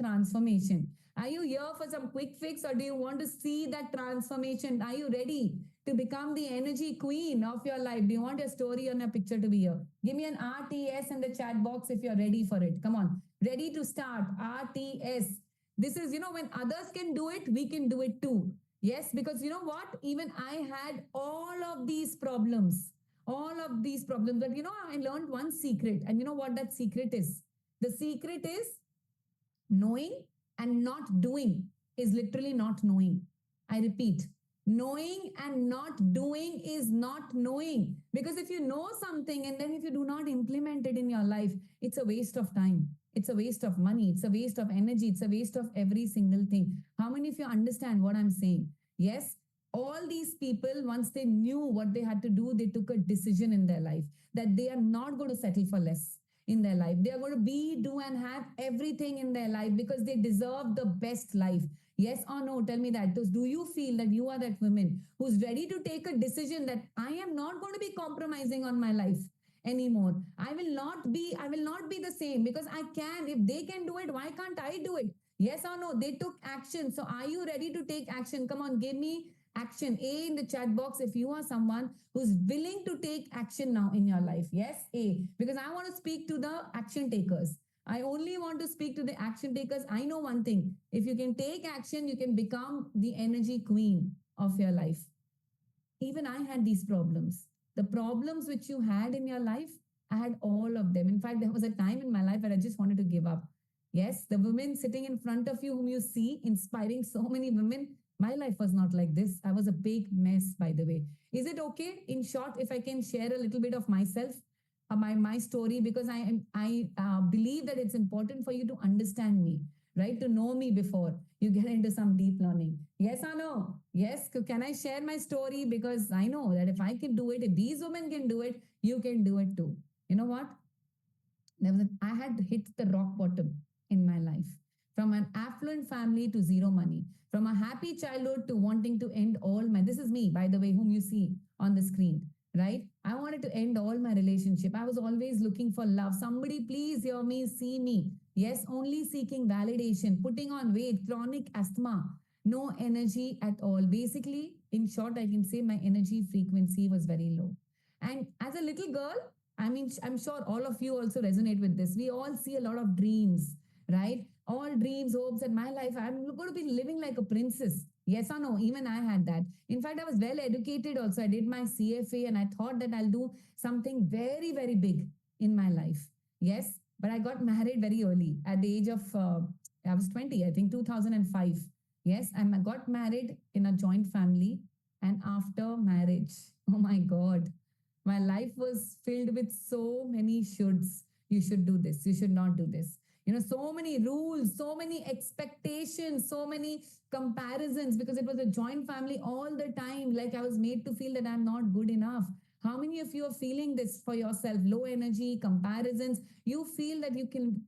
transformation? Are you here for some quick fix, or do you want to see that transformation? Are you ready to become the energy queen of your life? Do you want your story on a picture to be here? Give me an RTS in the chat box if you're ready for it. Come on. Ready to start. RTS. This is, when others can do it, we can do it too. Yes, because you know what? Even I had all of these problems. All of these problems. But I learned one secret. And you know what that secret is? The secret is knowing and not doing is literally not knowing. I repeat, knowing and not doing is not knowing. Because if you know something and then if you do not implement it in your life, it's a waste of time. It's a waste of money. It's a waste of energy. It's a waste of every single thing. How many of you understand what I'm saying? Yes, all these people, once they knew what they had to do, they took a decision in their life that they are not going to settle for less in their life. They are going to be, do, and have everything in their life because they deserve the best life. Yes or no? Tell me that. Do you feel that you are that woman who's ready to take a decision that I am not going to be compromising on my life anymore? I will not be the same because I can. If they can do it, why can't I do it? Yes or no? They took action. So are you ready to take action? Come on, give me action. A in the chat box if you are someone who's willing to take action now in your life. Yes, A. Because I want to speak to the action takers. I only want to speak to the action takers. I know one thing. If you can take action, you can become the energy queen of your life. Even I had these problems. The problems which you had in your life, I had all of them. In fact, there was a time in my life where I just wanted to give up. Yes, the women sitting in front of you, whom you see, inspiring so many women, my life was not like this. I was a big mess, by the way. Is it okay, in short, if I can share a little bit of myself, my story, because I believe that it's important for you to understand me, right? To know me before you get into some deep learning. Yes or no? Yes. Can I share my story? Because I know that if I can do it, if these women can do it, you can do it too. You know what? I had hit the rock bottom in my life. From an affluent family to zero money. From a happy childhood to wanting to end all my, this is me, by the way, whom you see on the screen, right? I wanted to end all my relationship. I was always looking for love. Somebody please hear me, see me. Yes, only seeking validation, putting on weight, chronic asthma, no energy at all. Basically, in short, I can say my energy frequency was very low. And as a little girl, I mean, I'm sure all of you also resonate with this. We all see a lot of dreams, right? All dreams, hopes, and my life. I'm going to be living like a princess. Yes or no? Even I had that. In fact, I was well educated also. I did my CFA and I thought that I'll do something very, very big in my life. Yes. But I got married very early at the age of, I was 20, I think 2005. Yes. I got married in a joint family. And after marriage, oh my God, my life was filled with so many shoulds. You should do this. You should not do this. So many rules, so many expectations, so many comparisons because it was a joint family all the time. Like I was made to feel that I'm not good enough. How many of you are feeling this for yourself? Low energy, comparisons. You feel that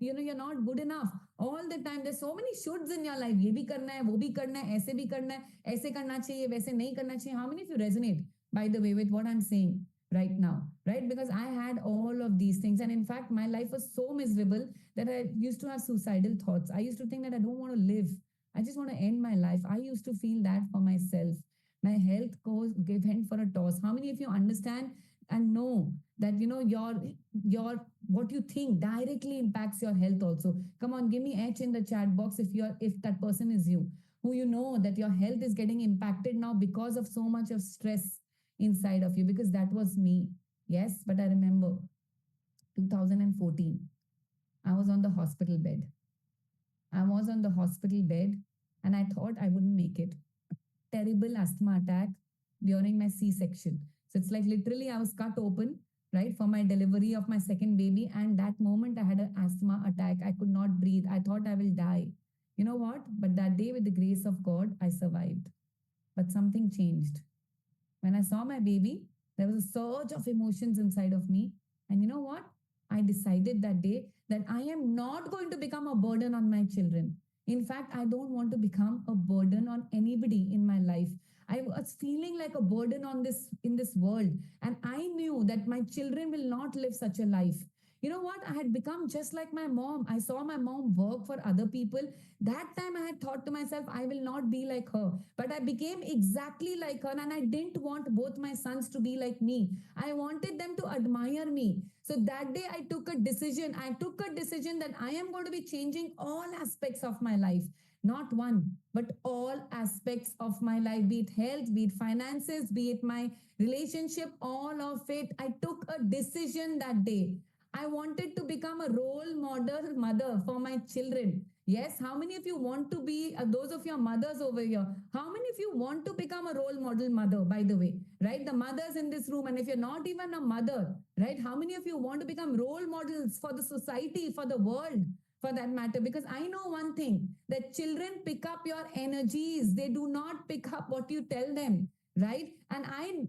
you're not good enough all the time. There's so many shoulds in your life. ये भी करना है, वो भी करना है, ऐसे भी करना है, ऐसे करना चाहिए, वैसे नहीं करना चाहिए. How many of you resonate, by the way, with what I'm saying right now, right? Because I had all of these things. And in fact, my life was so miserable that I used to have suicidal thoughts. I used to think that I don't want to live. I just want to end my life. I used to feel that for myself. My health went for a toss. How many of you understand and know that your what you think directly impacts your health also? Come on, give me H in the chat box if that person is you, who you know that your health is getting impacted now because of so much of stress inside of you, because that was me. Yes, but I remember 2014, I was on the hospital bed. I was on the hospital bed and I thought I wouldn't make it. Terrible asthma attack during my C-section. So it's like literally I was cut open, right, for my delivery of my second baby. And that moment I had an asthma attack. I could not breathe. I thought I will die. You know what? But that day, with the grace of God, I survived. But something changed. When I saw my baby, there was a surge of emotions inside of me. And you know what? I decided that day that I am not going to become a burden on my children. In fact, I don't want to become a burden on anybody in my life. I was feeling like a burden in this world. And I knew that my children will not live such a life. You know what? I had become just like my mom. I saw my mom work for other people. That time I had thought to myself, I will not be like her. But I became exactly like her, and I didn't want both my sons to be like me. I wanted them to admire me. So that day I took a decision. I took a decision that I am going to be changing all aspects of my life. Not one, but all aspects of my life, be it health, be it finances, be it my relationship, all of it. I took a decision that day. I wanted to become a role model mother for my children. Yes, how many of you want to be, those of your mothers over here, how many of you want to become a role model mother, by the way, right? The mothers in this room, and if you're not even a mother, right, how many of you want to become role models for the society, for the world, for that matter? Because I know one thing, that children pick up your energies, they do not pick up what you tell them, right? And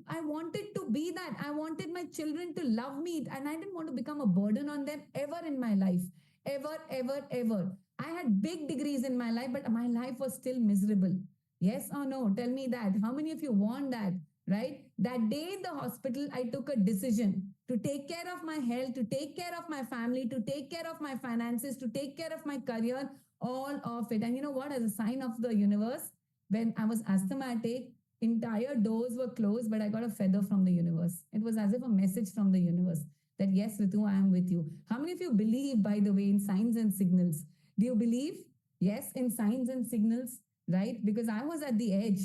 I wanted to be that. I wanted my children to love me, and I didn't want to become a burden on them ever in my life, ever. I had big degrees in my life, but my life was still miserable. Yes or no? Tell me that. How many of you want that? Right? That day in the hospital, I took a decision to take care of my health, to take care of my family, to take care of my finances, to take care of my career, all of it. And you know what? As a sign of the universe, when I was asthmatic, entire doors were closed, but I got a feather from the universe. It was as if a message from the universe that, yes, Ritu, I am with you. How many of you believe, by the way, in signs and signals? Do you believe? Yes, in signs and signals, right? Because I was at the edge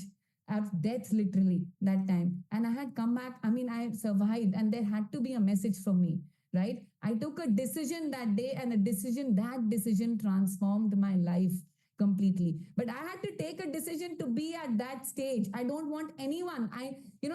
of death literally that time. And I had come back. I mean, I survived, and there had to be a message for me, right? I took a decision that day, and that decision transformed my life completely. But I had to take a decision to be at that stage. I don't want anyone.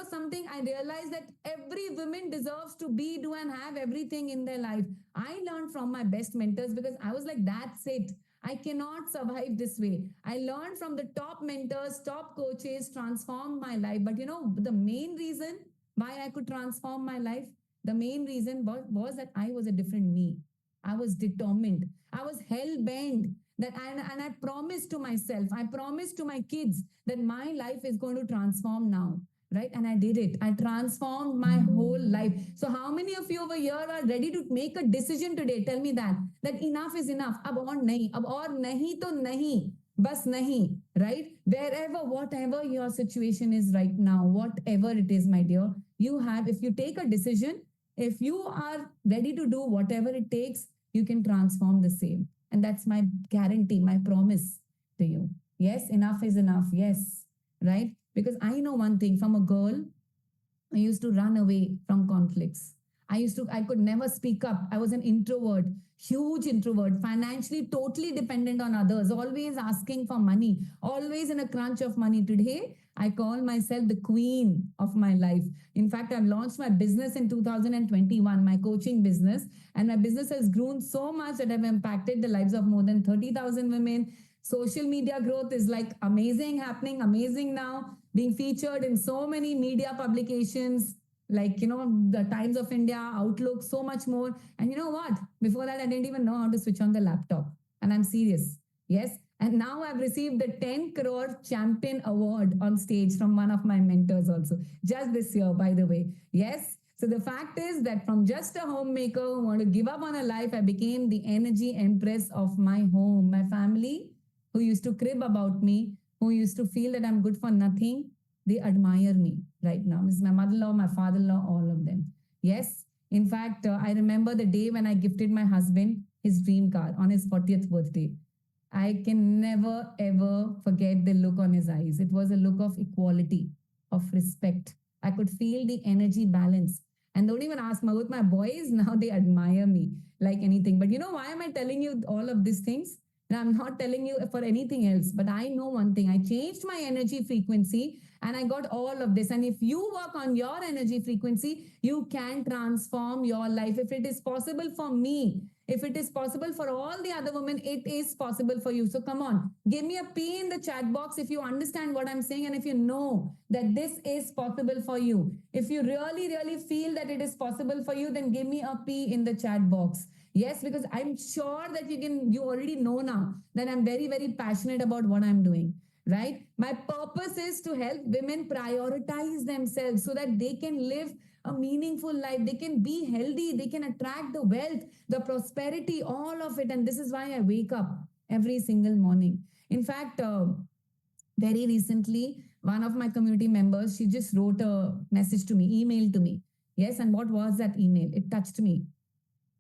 Something I realized, that every woman deserves to be, do, and have everything in their life. I learned from my best mentors, because I was like, that's it. I cannot survive this way. I learned from the top mentors, top coaches, transformed my life. But the main reason why I could transform my life, the main reason was that I was a different me. I was determined. I was hell bent that, and I promised to myself, I promised to my kids that my life is going to transform now. Right? And I did it. I transformed my whole life. So, how many of you over here are ready to make a decision today? Tell me that enough is enough. Ab aur nahi to nahi. Bas nahi, right? Wherever, whatever your situation is right now, whatever it is, my dear, if you take a decision, if you are ready to do whatever it takes, you can transform the same. And that's my guarantee, my promise to you. Yes, enough is enough. Yes, right? Because I know one thing, from a girl, I used to run away from conflicts. I could never speak up. I was an introvert, huge introvert, financially totally dependent on others, always asking for money, always in a crunch of money. Today, I call myself the queen of my life. In fact, I've launched my business in 2021, my coaching business, and my business has grown so much that I've impacted the lives of more than 30,000 women. Social media growth is like amazing, happening, amazing now, being featured in so many media publications like, the Times of India, Outlook, so much more. And you know what? Before that, I didn't even know how to switch on the laptop. And I'm serious. Yes. And now I've received the 10 crore champion award on stage from one of my mentors also, just this year, by the way. Yes. So the fact is that from just a homemaker who want to give up on a life, I became the energy empress of my home. My family, who used to crib about me, who used to feel that I'm good for nothing, they admire me right now. This is my mother-in-law, my father-in-law, all of them. Yes. In fact, I remember the day when I gifted my husband his dream car on his 40th birthday. I can never ever forget the look on his eyes. It was a look of equality, of respect. I could feel the energy balance. And don't even ask my, with my boys, now they admire me like anything. But why am I telling you all of these things? And I'm not telling you for anything else, but I know one thing. I changed my energy frequency and I got all of this. And if you work on your energy frequency, you can transform your life. If it is possible for me, if it is possible for all the other women, it is possible for you. So come on, give me a P in the chat box if you understand what I'm saying and if you know that this is possible for you. If you really, really feel that it is possible for you, then give me a P in the chat box. Yes, because I'm sure that you already know now that I'm very, very passionate about what I'm doing, right? My purpose is to help women prioritize themselves so that they can live a meaningful life. They can be healthy. They can attract the wealth, the prosperity, all of it. And this is why I wake up every single morning. In fact, very recently, one of my community members, she just wrote a message to me, email to me. Yes, and what was that email? It touched me.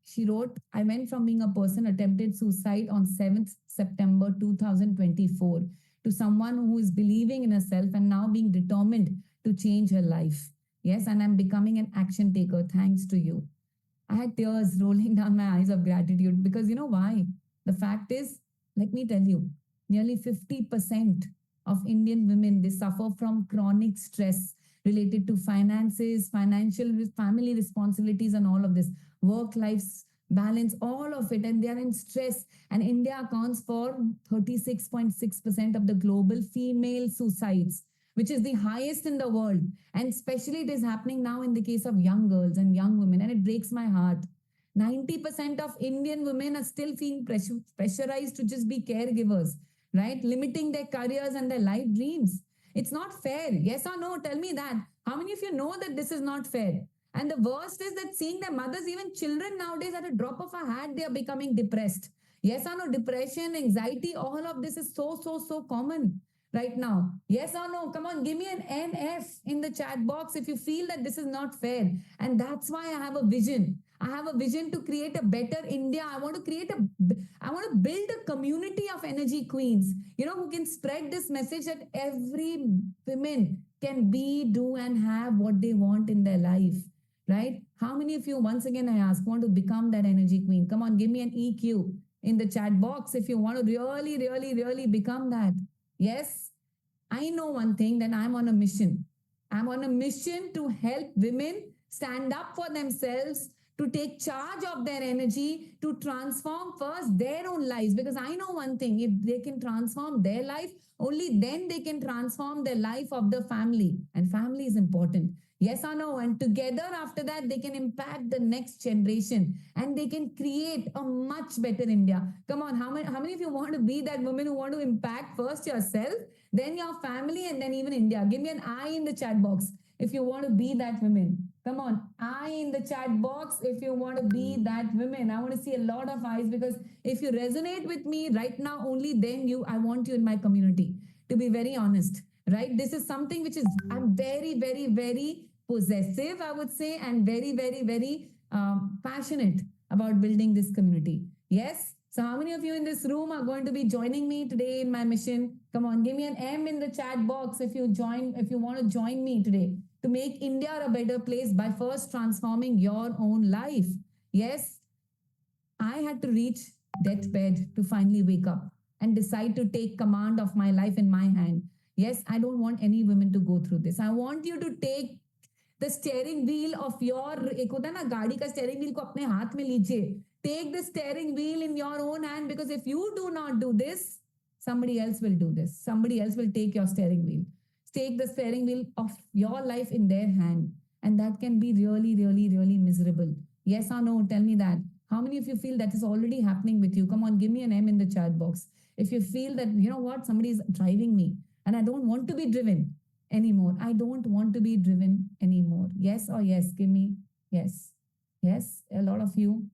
She wrote, I went from being a person attempted suicide on 7th September 2024 to someone who is believing in herself and now being determined to change her life. Yes, and I'm becoming an action taker thanks to you. I had tears rolling down my eyes of gratitude because you know why? The fact is, let me tell you, nearly 50% of Indian women they suffer from chronic stress related to finances, financial family responsibilities, and all of this work life balance, all of it, and they are in stress. And India accounts for 36.6% of the global female suicides, which is the highest in the world. And especially it is happening now in the case of young girls and young women. And it breaks my heart. 90% of Indian women are still feeling pressurized to just be caregivers, right? Limiting their careers and their life dreams. It's not fair. Yes or no? Tell me that. How many of you know that this is not fair? And the worst is that seeing their mothers, even children nowadays, at a drop of a hat, they are becoming depressed. Yes or no? Depression, anxiety, all of this is so common right now. Yes or no? Come on, give me an NF in the chat box if you feel that this is not fair. And that's why I have a vision. I have a vision to create a better India. I want to build a community of energy queens, who can spread this message that every woman can be, do, and have what they want in their life, right? How many of you, once again, I ask, want to become that energy queen? Come on, give me an EQ in the chat box if you want to really become that. Yes, I know one thing that I'm on a mission. I'm on a mission to help women stand up for themselves, to take charge of their energy, to transform first their own lives. Because I know one thing, if they can transform their life, only then they can transform the life of the family. And family is important. Yes or no? And together after that, they can impact the next generation and they can create a much better India. Come on, how many of you want to be that woman who want to impact first yourself, then your family, and then even India? Give me an I in the chat box if you want to be that woman. Come on, I in the chat box if you want to be that woman. I want to see a lot of eyes because if you resonate with me right now, only then I want you in my community. To be very honest, right? This is something which is I'm very possessive, I would say, and very passionate about building this community. Yes. So how many of you in this room are going to be joining me today in my mission? Come on, give me an M in the chat box if you want to join me today to make India a better place by first transforming your own life. Yes, I had to reach deathbed to finally wake up and decide to take command of my life in my hand. Yes, I don't want any women to go through this. I want you to take the steering wheel of your एक होता है ना गाड़ी का steering wheel को अपने हाथ में लीजिए. Take the steering wheel in your own hand because if you do not do this, somebody else will do this. Somebody else will take your steering wheel. Take the steering wheel of your life in their hand. And that can be really miserable. Yes or no? Tell me that. How many of you feel that is already happening with you? Come on, give me an M in the chat box. If you feel that, you know what, somebody is driving me and I don't want to be driven anymore. I don't want to be driven anymore. Yes or yes? Give me yes. Yes, a lot of you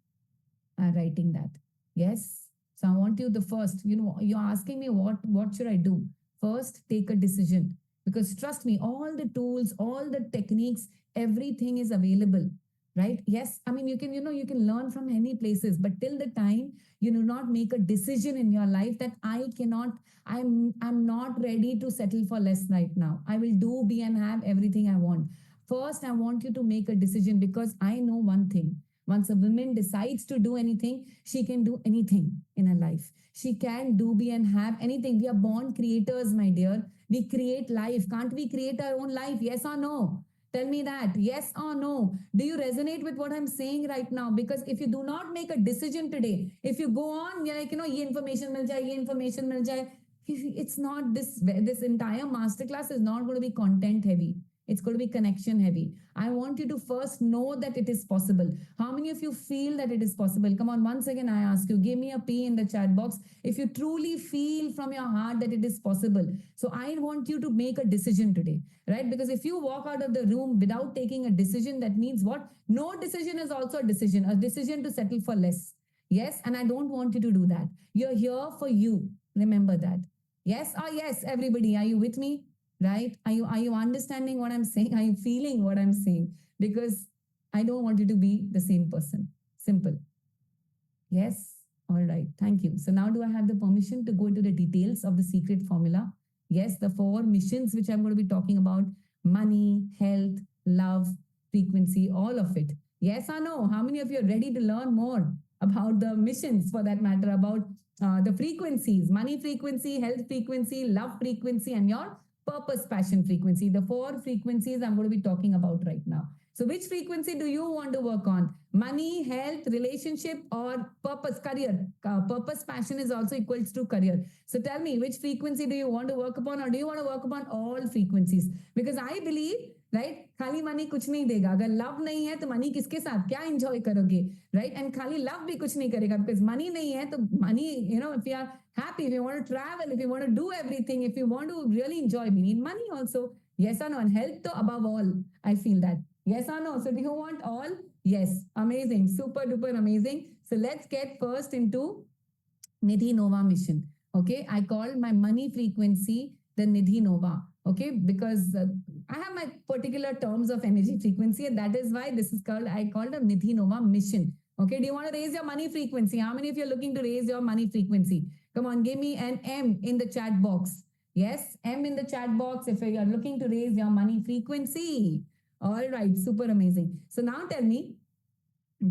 are writing that. Yes. So I want you the first, you're asking me what should I do? First, take a decision. Because trust me, all the tools, all the techniques, everything is available. Right? Yes. I mean, you can learn from many places, but till the time you do not make a decision in your life that I'm not ready to settle for less right now. I will do, be, and have everything I want. First, I want you to make a decision because I know one thing. Once a woman decides to do anything, she can do anything in her life. She can do, be, and have anything. We are born creators, my dear. We create life. Can't we create our own life? Yes or no? Tell me that. Yes or no? Do you resonate with what I'm saying right now? Because if you do not make a decision today, if you go on, you're like, ye information mil jaye, ye information mil jaye, it's not this entire masterclass is not going to be content heavy. It's going to be connection heavy. I want you to first know that it is possible. How many of you feel that it is possible? Come on, once again, I ask you, give me a P in the chat box if you truly feel from your heart that it is possible. So I want you to make a decision today, right? Because if you walk out of the room without taking a decision, that means what? No decision is also a decision to settle for less. Yes, and I don't want you to do that. You're here for you. Remember that. Yes or yes, everybody. Are you with me? Right? Are you understanding what I'm saying? Are you feeling what I'm saying? Because I don't want you to be the same person. Simple. Yes. All right. Thank you. So now do I have the permission to go into the details of the secret formula? Yes, the four missions which I'm going to be talking about: money, health, love, frequency, all of it. Yes or no? How many of you are ready to learn more about the missions, for that matter, about the frequencies: money frequency, health frequency, love frequency, and your purpose passion frequency? The four frequencies I'm going to be talking about right now. So, which frequency do you want to work on? Money, health, relationship, or purpose, career? Purpose, passion is also equals to career. So, tell me, which frequency do you want to work upon, or do you want to work upon all frequencies? Because I believe, right खाली money कुछ नहीं देगा. अगर love नहीं है तो money किसके साथ क्या एंजॉय करोगे, राइट? एंड खाली लव भी कुछ नहीं करेगा, बिकॉज मनी नहीं है तो money, you know, if you are happy, if you want to travel, if you want to do everything, if you want to really enjoy, we need money also. Yes or no? And health to above all, I feel that. Yes or no? So do you want all? Yes. Amazing. Super duper amazing. So let's get first into Nidhi Nova mission. Okay. I called my money frequency the Nidhi Nova. Okay. Because I have my particular terms of energy frequency, and that is why this is called, I called a Nidhi Nova mission. Okay. Do you want to raise your money frequency? How many of you are looking to raise your money frequency? Come on, give me an M in the chat box. Yes, M in the chat box if you are looking to raise your money frequency. All right, super amazing. So now tell me,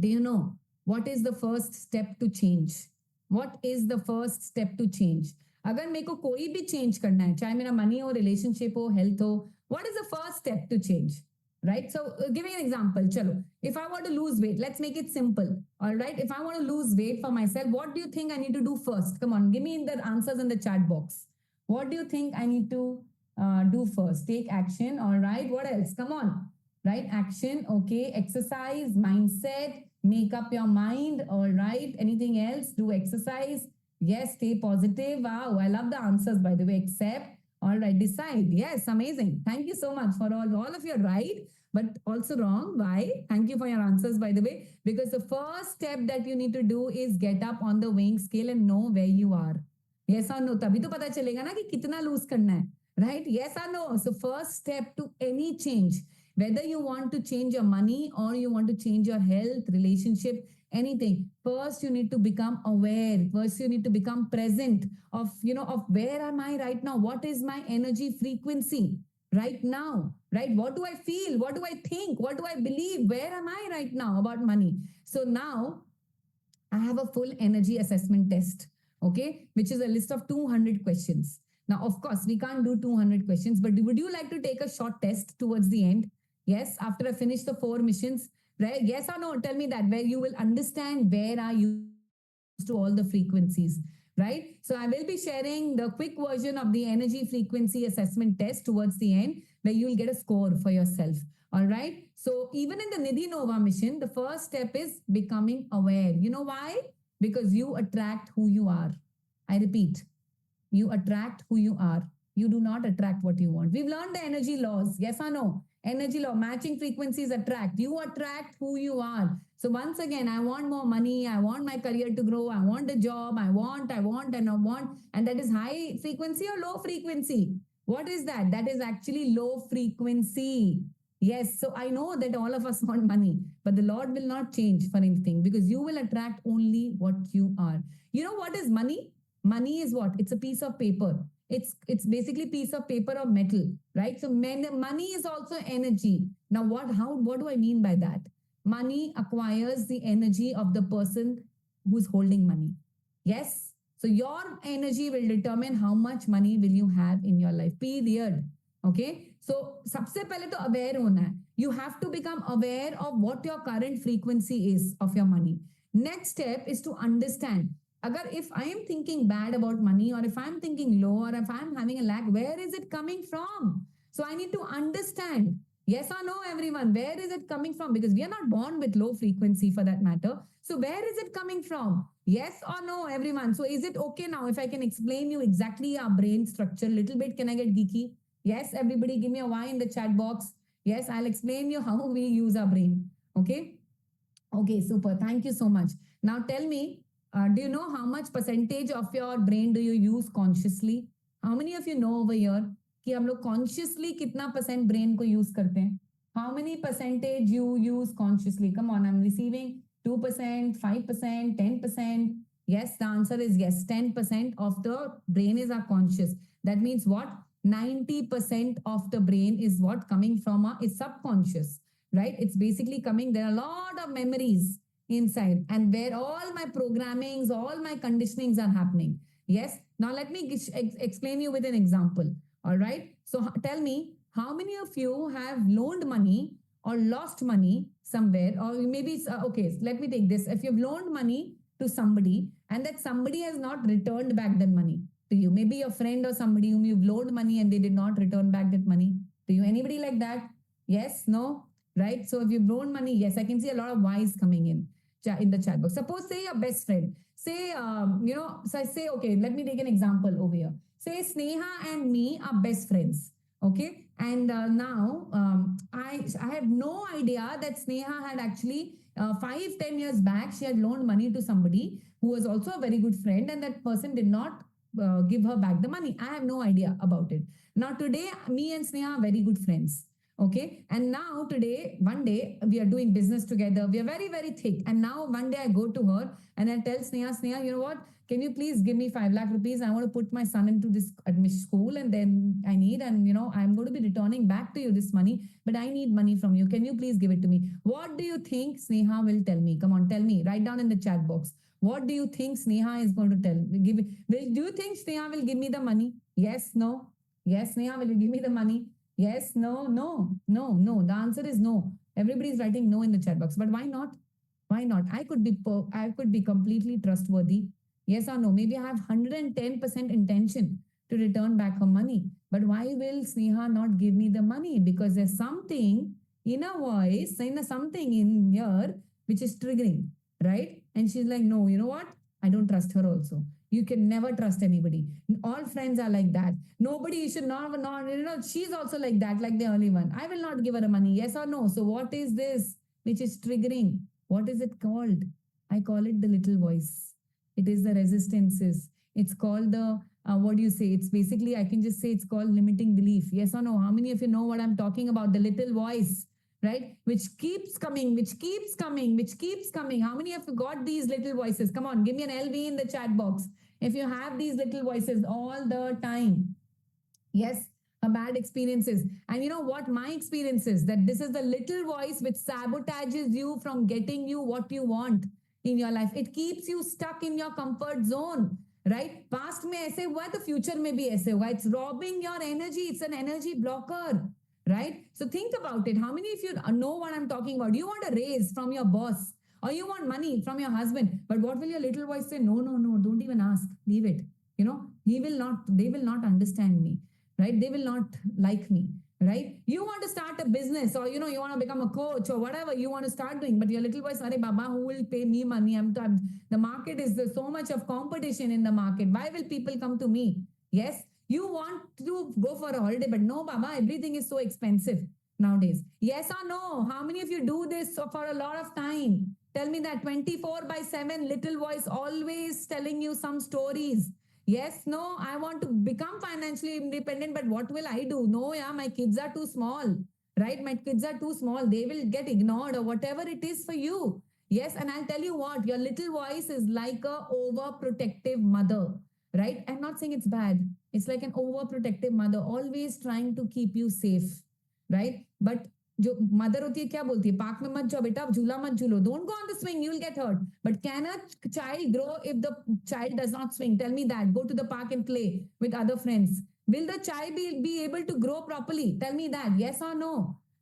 do you know what is the first step to change? What is the first step to change? अगर मेरे को कोई भी change करना है, चाहे मेरा money हो, रिलेशनशिप हो, हेल्थ हो, what is the first step to change? Right? So, give me an example. Chalo, if I want to lose weight, let's make it simple. All right? If I want to lose weight for myself, what do you think I need to do first? Come on, give me the answers in the chat box. What do you think I need to do first? Take action. All right. What else? Come on. Right? Action. Okay. Exercise, mindset, make up your mind. All right. Anything else? Do exercise. Yes. Stay positive. Wow. I love the answers, by the way. Accept. All right. Decide. Yes. Amazing. Thank you so much for all of you are right, but also wrong. Why? Thank you for your answers, by the way, because the first step that you need to do is get up on the weighing scale and know where you are. Yes or no? तभी तो पता चलेगा ना कि कितना loose करना है, right? Yes or no? So first step to any change, whether you want to change your money or you want to change your health, relationship, anything, first you need to become aware. First you need to become present of, you know, of where am I right now? What is my energy frequency right now? Right? What do I feel? What do I think? What do I believe? Where am I right now about money? So now I have a full energy assessment test, okay, which is a list of 200 questions. Now, of course, we can't do 200 questions, but would you like to take a short test towards the end? Yes, after I finish the four missions, right? Yes or no? Tell me that, where you will understand where are you to all the frequencies, right? So I will be sharing the quick version of the energy frequency assessment test towards the end, where you will get a score for yourself. All right. So even in the Nidhi Nova mission, the first step is becoming aware. You know why? Because you attract who you are. I repeat, you attract who you are. You do not attract what you want. We've learned the energy laws. Yes or no? Energy law, matching frequencies attract. You attract who you are. So once again, I want more money. I want my career to grow. I want a job. I want, and I want. And that is high frequency or low frequency? What is that? That is actually low frequency. Yes, so I know that all of us want money, but the Lord will not change for anything, because you will attract only what you are. You know what is money? Money is what? It's a piece of paper. It's basically piece of paper or metal, right? So money is also energy. Now what do I mean by that? Money acquires the energy of the person who's holding money. Yes. So your energy will determine how much money will you have in your life. Period. Okay. So सबसे पहले तो aware होना है. You have to become aware of what your current frequency is of your money. Next step is to understand. Agar if I am thinking bad about money, or if I'm thinking low, or if I'm having a lack, where is it coming from? So I need to understand Yes or no, everyone? Where is it coming from? Because we are not born with low frequency for that matter. So, where is it coming from? Yes or no, everyone? So, is it okay now if I can explain you exactly our brain structure a little bit? Can I get geeky? Yes, everybody, give me a Y in the chat box. Yes, I'll explain you how we use our brain. Okay. Okay, super. Thank you so much. Now tell me, do you know how much percentage of your brain do you use consciously? How many of you know over here कि हम लोग consciously कितना percent brain को use करते हैं? How many percentage you use consciously? Come on, I'm receiving 2%, 5%, 10%. Yes, the answer is yes. 10% of the brain is our conscious. That means what? 90% of the brain is what coming from our is subconscious, right? It's basically coming, there are a lot of memories inside and where all my programmings, all my conditionings are happening. Yes. Now let me explain you with an example. All right. So tell me, how many of you have loaned money or lost money somewhere? Or maybe, okay, let me take this. If you've loaned money to somebody and that somebody has not returned back that money to you, maybe your friend or somebody whom you've loaned money and they did not return back that money to you. Anybody like that? Yes, no, right? So if you've loaned money, yes, I can see a lot of whys coming in the chat box. Suppose, say your best friend, say, so I say, okay, let me take an example over here. Say Sneha and me are best friends. Okay. And now I had no idea that Sneha had actually 5-10 years back, she had loaned money to somebody who was also a very good friend, and that person did not give her back the money. I have no idea about it. Now, today, me and Sneha are very good friends. Okay. And now today, one day, we are doing business together. We are very, very thick. And now one day I go to her and I tell Sneha, you know what? Can you please give me 5 lakh rupees? I want to put my son into this admission school and then I need, and I'm going to be returning back to you this money, but I need money from you. Can you please give it to me? What do you think Sneha will tell me? Come on, tell me. Write down in the chat box. What do you think Sneha is going to tell? Do you think Sneha will give me the money? Yes, no. Yes, Sneha, will you give me the money? Yes, no, no, no, no. The answer is no. Everybody is writing no in the chat box. But why not? Why not? I could be completely trustworthy. Yes or no? Maybe I have 110% intention to return back her money. But why will Sneha not give me the money? Because there's something in a voice, something in here which is triggering, right? And she's like, no, you know what? I don't trust her also. You can never trust anybody. All friends are like that. Nobody should not, she's also like that, like the only one. I will not give her the money. Yes or no? So what is this which is triggering? What is it called? I call it the little voice. It is the resistances. It's called the, what do you say? It's basically, I can just say it's called limiting belief. Yes or no? How many of you know what I'm talking about? The little voice, right? Which keeps coming, which keeps coming, which keeps coming. How many of you got these little voices? Come on, give me an LV in the chat box. If you have these little voices all the time, yes, a bad experiences. And you know what my experience is? That this is the little voice which sabotages you from getting you what you want in your life. It keeps you stuck in your comfort zone, right? Past में ऐसे हुआ तो future में भी ऐसे हुआ. It's robbing your energy. It's an energy blocker, right? So think about it. How many of you know what I'm talking about? You want a raise from your boss or you want money from your husband, but what will your little voice say? No, no, no, don't even ask. Leave it. He will not, they will not understand me, right? They will not like me, right? You want to start a business or, you want to become a coach or whatever you want to start doing, but your little voice, Are Baba, who will pay me money? The market is, there's so much of competition in the market. Why will people come to me? Yes, you want to go for a holiday, but no, Baba, everything is so expensive nowadays. Yes or no? How many of you do this for a lot of time? Tell me that 24 by 7 little voice always telling you some stories. Yes, no, I want to become financially independent, but what will I do? No, yeah, my kids are too small, right? My kids are too small. They will get ignored or whatever it is for you. Yes, and I'll tell you what, your little voice is like a overprotective mother, right? I'm not saying it's bad. It's like an overprotective mother, always trying to keep you safe, right? But जो mother होती है क्या बोलती है park में मत जाओ बेटा झूला मत झूलो don't go on the swing you will get hurt but can a child grow if the child does not swing tell me that go to the park and play with other friends will the child be able to grow properly? Tell me that, yes or no,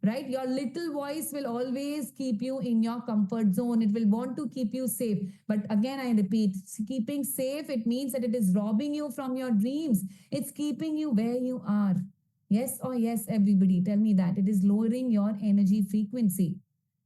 right? Your little voice will always keep you in your comfort zone. It will want to keep you safe, but again I repeat, keeping safe, it means that it is robbing you from your dreams. It's keeping you where you are. Yes or yes, everybody, tell me that. It is lowering your energy frequency.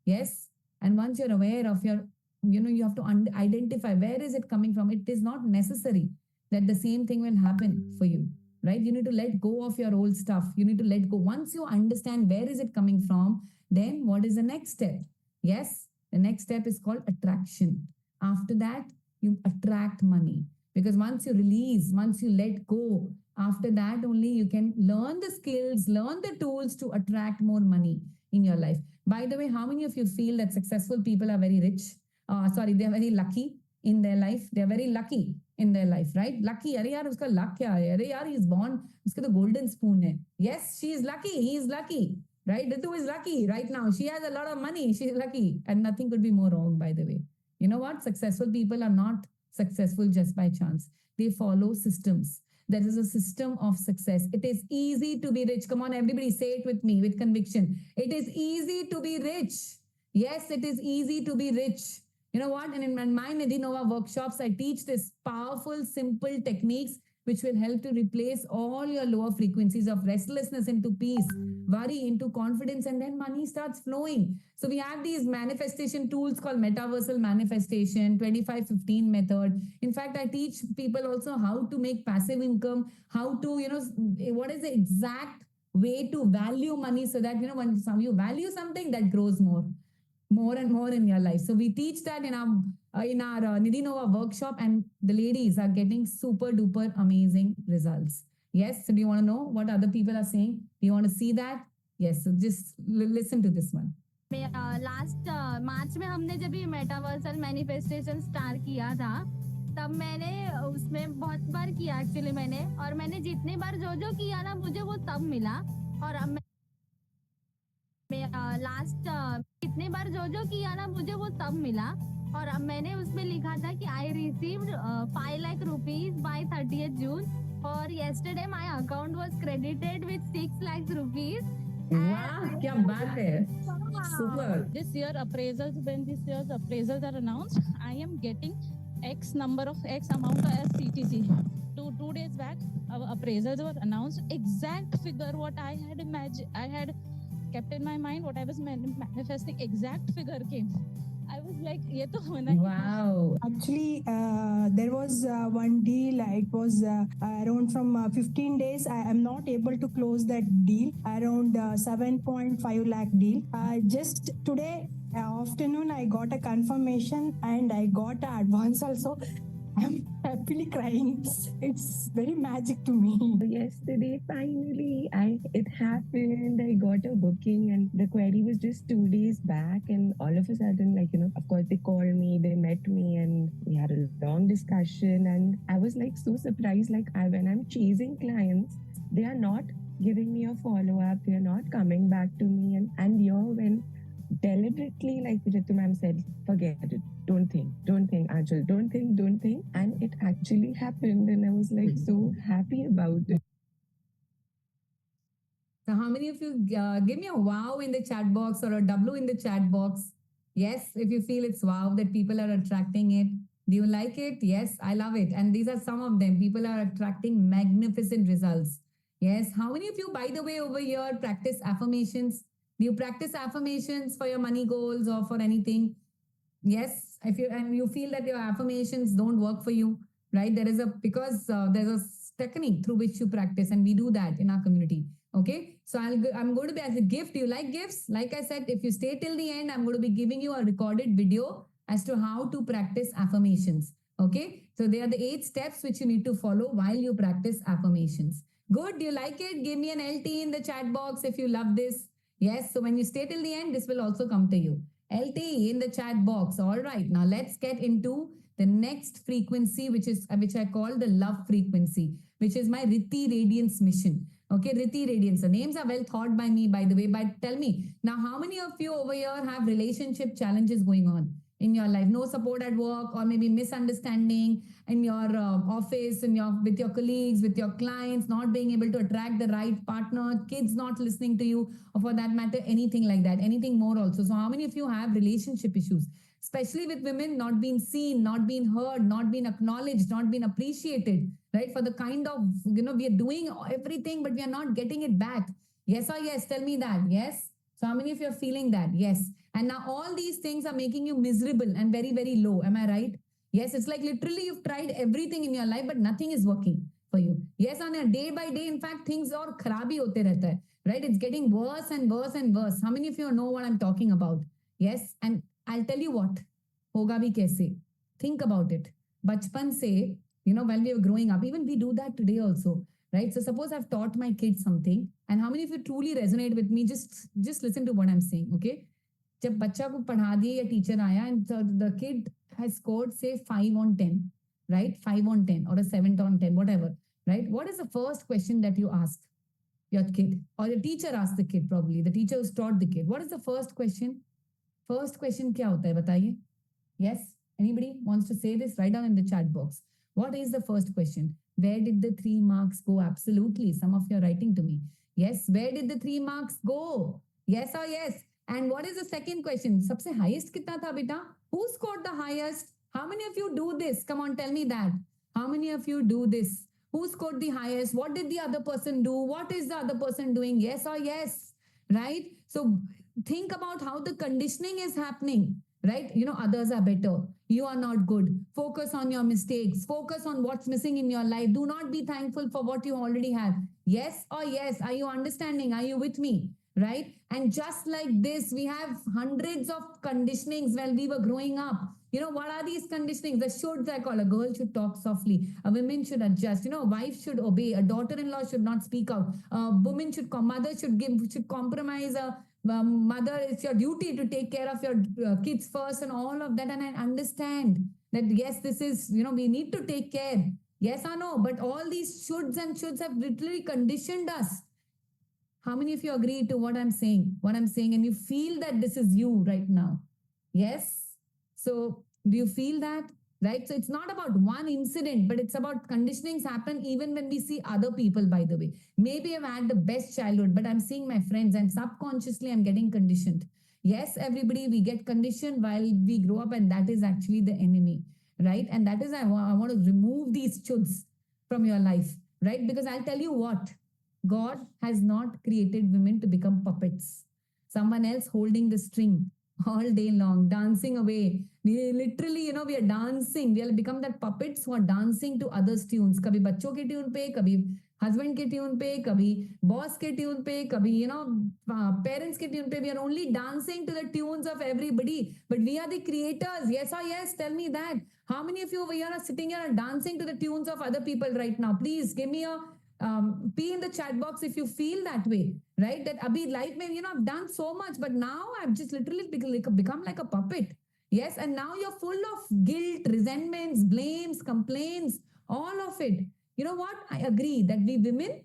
Yes. And once you're aware of your, you have to identify where is it coming from. It is not necessary that the same thing will happen for you, right? You need to let go of your old stuff. You need to let go. Once you understand where is it coming from, then what is the next step? Yes. The next step is called attraction. After that, you attract money. Because once you release, once you let go, after that only you can learn the skills, learn the tools to attract more money in your life. By the way, how many of you feel that successful people are very rich? Sorry, they are very lucky in their life. They are very lucky in their life, right? Lucky. अरे यार उसका luck क्या है? अरे यार he is born उसके तो golden spoon है. Yes, she is lucky. He is lucky. Right? Ritu is lucky right now. She has a lot of money. She is lucky. And nothing could be more wrong, by the way. You know what? Successful people are not successful just by chance. They follow systems. There is a system of success. It is easy to be rich. Come on, everybody, say it with me with conviction. It is easy to be rich. Yes, it is easy to be rich. You know what? And in my Nidhi Nova workshops, I teach this powerful, simple techniques which will help to replace all your lower frequencies of restlessness into peace, worry into confidence, and then money starts flowing. So we have these manifestation tools called metaversal manifestation, 25-15 method. In fact, I teach people also how to make passive income, how to, what is the exact way to value money so that, when you value something, that grows more and more in your life. So we teach that in our Nidhi Nova workshop, and the ladies are getting super duper amazing results. Yes. So do you want to know what other people are saying? Do you want to see that? Yes. So just listen to this one. Last मार्च में हमने जब ये मेटावर्सल manifestation start किया था, तब मैंने उसमें बहुत बार किया एक्चुअली मैंने जितनी बार जो जो किया ना मुझे वो तब मिला। और अब लास्ट कितने बार जो जो किया ना मुझे वो तब मिला। और अब मैंने उसमें लिखा था कि I received 5 lakh rupees by 30th June और yesterday my account was credited with 6 lakhs rupees. Wow, क्या बात है. Super. This year appraisals, when this year's appraisals are announced, I am getting X number of X amount as CTC. 2 days back, our appraisals were announced. Exact figure what I had imagined, I had kept in my mind, what I was manifesting, exact figure came. I was like, ये तो होना ही. Wow. Actually, there was one deal. It was around from 15 days. I am not able to close that deal. Around 7.5 lakh deal. Just today afternoon, I got a confirmation and I got an advance also. I'm happily crying. It's very magic to me. Yesterday, finally, it happened. I got a booking, and the query was just 2 days back. And all of a sudden, of course, they called me, they met me, and we had a long discussion. And I was so surprised. When I'm chasing clients, they are not giving me a follow up. They are not coming back to me. And here, when deliberately, like Ritru ma'am said, forget it. Don't think, Anshul, don't think. And it actually happened. And I was so happy about it. So how many of you give me a wow in the chat box or a W in the chat box? Yes, if you feel it's wow that people are attracting it. Do you like it? Yes, I love it. And these are some of them. People are attracting magnificent results. Yes. How many of you, by the way, over here practice affirmations? Do you practice affirmations for your money goals or for anything? Yes, if you feel that your affirmations don't work for you, right? There's a technique through which you practice, and we do that in our community. Okay, so I'm going to be as a gift. Do you like gifts? Like I said, if you stay till the end, I'm going to be giving you a recorded video as to how to practice affirmations. Okay, so they are the 8 steps which you need to follow while you practice affirmations. Good. Do you like it? Give me an LT in the chat box if you love this. Yes. So when you stay till the end, this will also come to you. LT in the chat box. All right. Now let's get into the next frequency, which I call the love frequency, which is my Riti Radiance mission. Okay, Riti Radiance. The names are well thought by me, by the way. But tell me now, how many of you over here have relationship challenges going on in your life? No support at work, or maybe misunderstanding in your office, with your colleagues, with your clients, not being able to attract the right partner, kids not listening to you, or for that matter, anything like that, anything more also. So how many of you have relationship issues, especially with women, not being seen, not being heard, not being acknowledged, not being appreciated, right? For the kind of, we are doing everything, but we are not getting it back. Yes or yes? Tell me that. Yes. So how many of you are feeling that? Yes. And now all these things are making you miserable and very, very low. Am I right? Yes. It's like literally you've tried everything in your life, but nothing is working for you. Yes, on a day by day, in fact, things are kharabi hote rehta hai, right? It's getting worse and worse and worse. How many of you know what I'm talking about? Yes. And I'll tell you what, hoga bhi kaise. Think about it. Bachpan se, when we were growing up, even we do that today also, right? So suppose I've taught my kids something, and how many of you truly resonate with me? Just listen to what I'm saying, okay? जब बच्चा को पढ़ा दिए या teacher आया and the kid has scored say 5 on 10, right? 5 on 10 or a 7 on 10, whatever, right? What is the first question that you ask your kid, or your teacher asked the kid? Probably the teacher who's taught the kid. What is the first question? First question क्या होता है बताइए? Yes? Anybody wants to say this? Write down in the chat box. What is the first question? Where did the 3 marks go? Absolutely. Some of you are writing to me. Yes. Where did the 3 marks go? Yes or yes? And what is the second question? सबसे highest कितना था बेटा? Who scored the highest? How many of you do this? Come on, tell me that. How many of you do this? Who scored the highest? What did the other person do? What is the other person doing? Yes or yes? Right? So think about how the conditioning is happening, right? Others are better. You are not good. Focus on your mistakes. Focus on what's missing in your life. Do not be thankful for what you already have. Yes or yes? Are you understanding? Are you with me? Right? And just like this, we have hundreds of conditionings when we were growing up. What are these conditionings? The shoulds I call. A girl should talk softly. A woman should adjust. A wife should obey. A daughter-in-law should not speak out. A woman mother should compromise. Mother, it's your duty to take care of your kids first and all of that. And I understand that, yes, this is, we need to take care. Yes or no? But all these shoulds and shoulds have literally conditioned us. How many of you agree to what I'm saying? What I'm saying, and you feel that this is you right now? Yes. So do you feel that? Right. So it's not about one incident, but it's about conditionings happen even when we see other people, by the way. Maybe I've had the best childhood, but I'm seeing my friends and subconsciously I'm getting conditioned. Yes, everybody, we get conditioned while we grow up, and that is actually the enemy. Right. And that is, I want to remove these chuds from your life. Right. Because I'll tell you what, God has not created women to become puppets. Someone else holding the string all day long, dancing away. We literally, we are dancing. We will become that puppets who are dancing to others' tunes. Kabhi bachcho ke tune pe, kabhi husband ke tune pe, kabhi boss ke tune pe, kabhi, parents ke tune pe. We are only dancing to the tunes of everybody. But we are the creators. Yes or yes? Tell me that. How many of you over here are sitting here and dancing to the tunes of other people right now? Please give me a P in the chat box if you feel that way, right? That abhi life mein, I've done so much, but now I've just literally become like a puppet. Yes, and now you're full of guilt, resentments, blames, complaints, all of it. You know what? I agree that we women,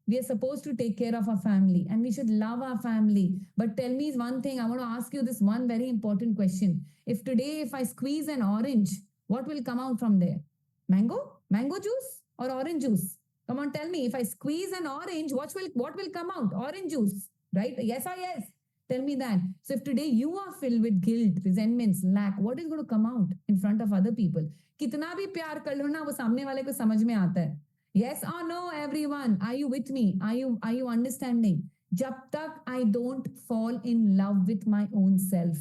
we are supposed to take care of our family and we should love our family. But tell me one thing, I want to ask you this one very important question. If today, if I squeeze an orange, what will come out from there? Mango? Mango juice or orange juice? Come on, tell me. If I squeeze an orange, what will come out? Orange juice, right? Yes or yes? Tell me that. So if today you are filled with guilt, resentments, lack, what is going to come out in front of other people? कितना भी प्यार कर लो ना, वो सामने वाले को समझ में आता है. Yes or no, everyone? Are you with me? Are you understanding? जब तक I don't fall in love with my own self.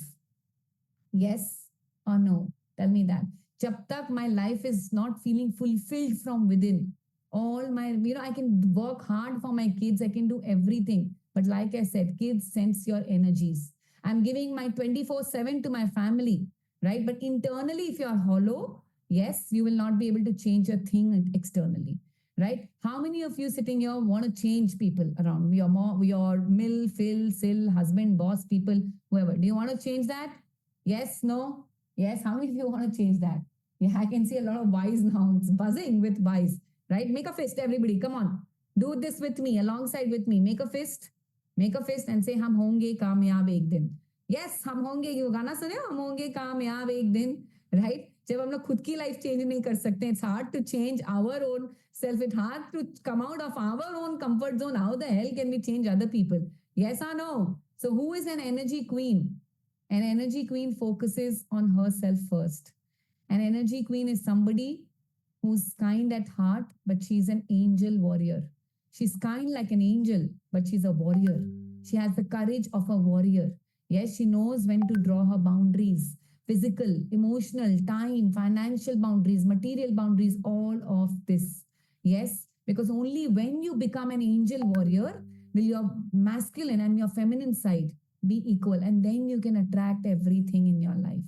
Yes or no? Tell me that. जब तक my life is not feeling fulfilled from within, all my, I can work hard for my kids, I can do everything. But like I said, kids sense your energies. I'm giving my 24/7 to my family, right? But internally, if you're hollow, yes, you will not be able to change a thing externally, right? How many of you sitting here want to change people around? Your mill, fill, sill, husband, boss, people, whoever. Do you want to change that? Yes, no? Yes, how many of you want to change that? Yeah, I can see a lot of whys now. It's buzzing with whys, right? Make a fist, everybody. Come on. Do this with me, alongside with me. Make a fist. Make a fist and say, हम होंगे कामयाब एक दिन. Yes, हम होंगे. ये गाना सुने हो? हम होंगे कामयाब एक दिन. Right? जब हम लोग खुद की लाइफ चेंज नहीं कर सकते, it's hard to change our own self. It's hard to come out of our own comfort zone. How the hell can we change other people? Yes or no? So who is an energy queen? An energy queen focuses on herself first. An energy queen is somebody who's kind at heart, but she's an angel warrior. She's kind like an angel, but she's a warrior. She has the courage of a warrior. Yes, she knows when to draw her boundaries, physical, emotional, time, financial boundaries, material boundaries, all of this. Yes, because only when you become an angel warrior will your masculine and your feminine side be equal, and then you can attract everything in your life.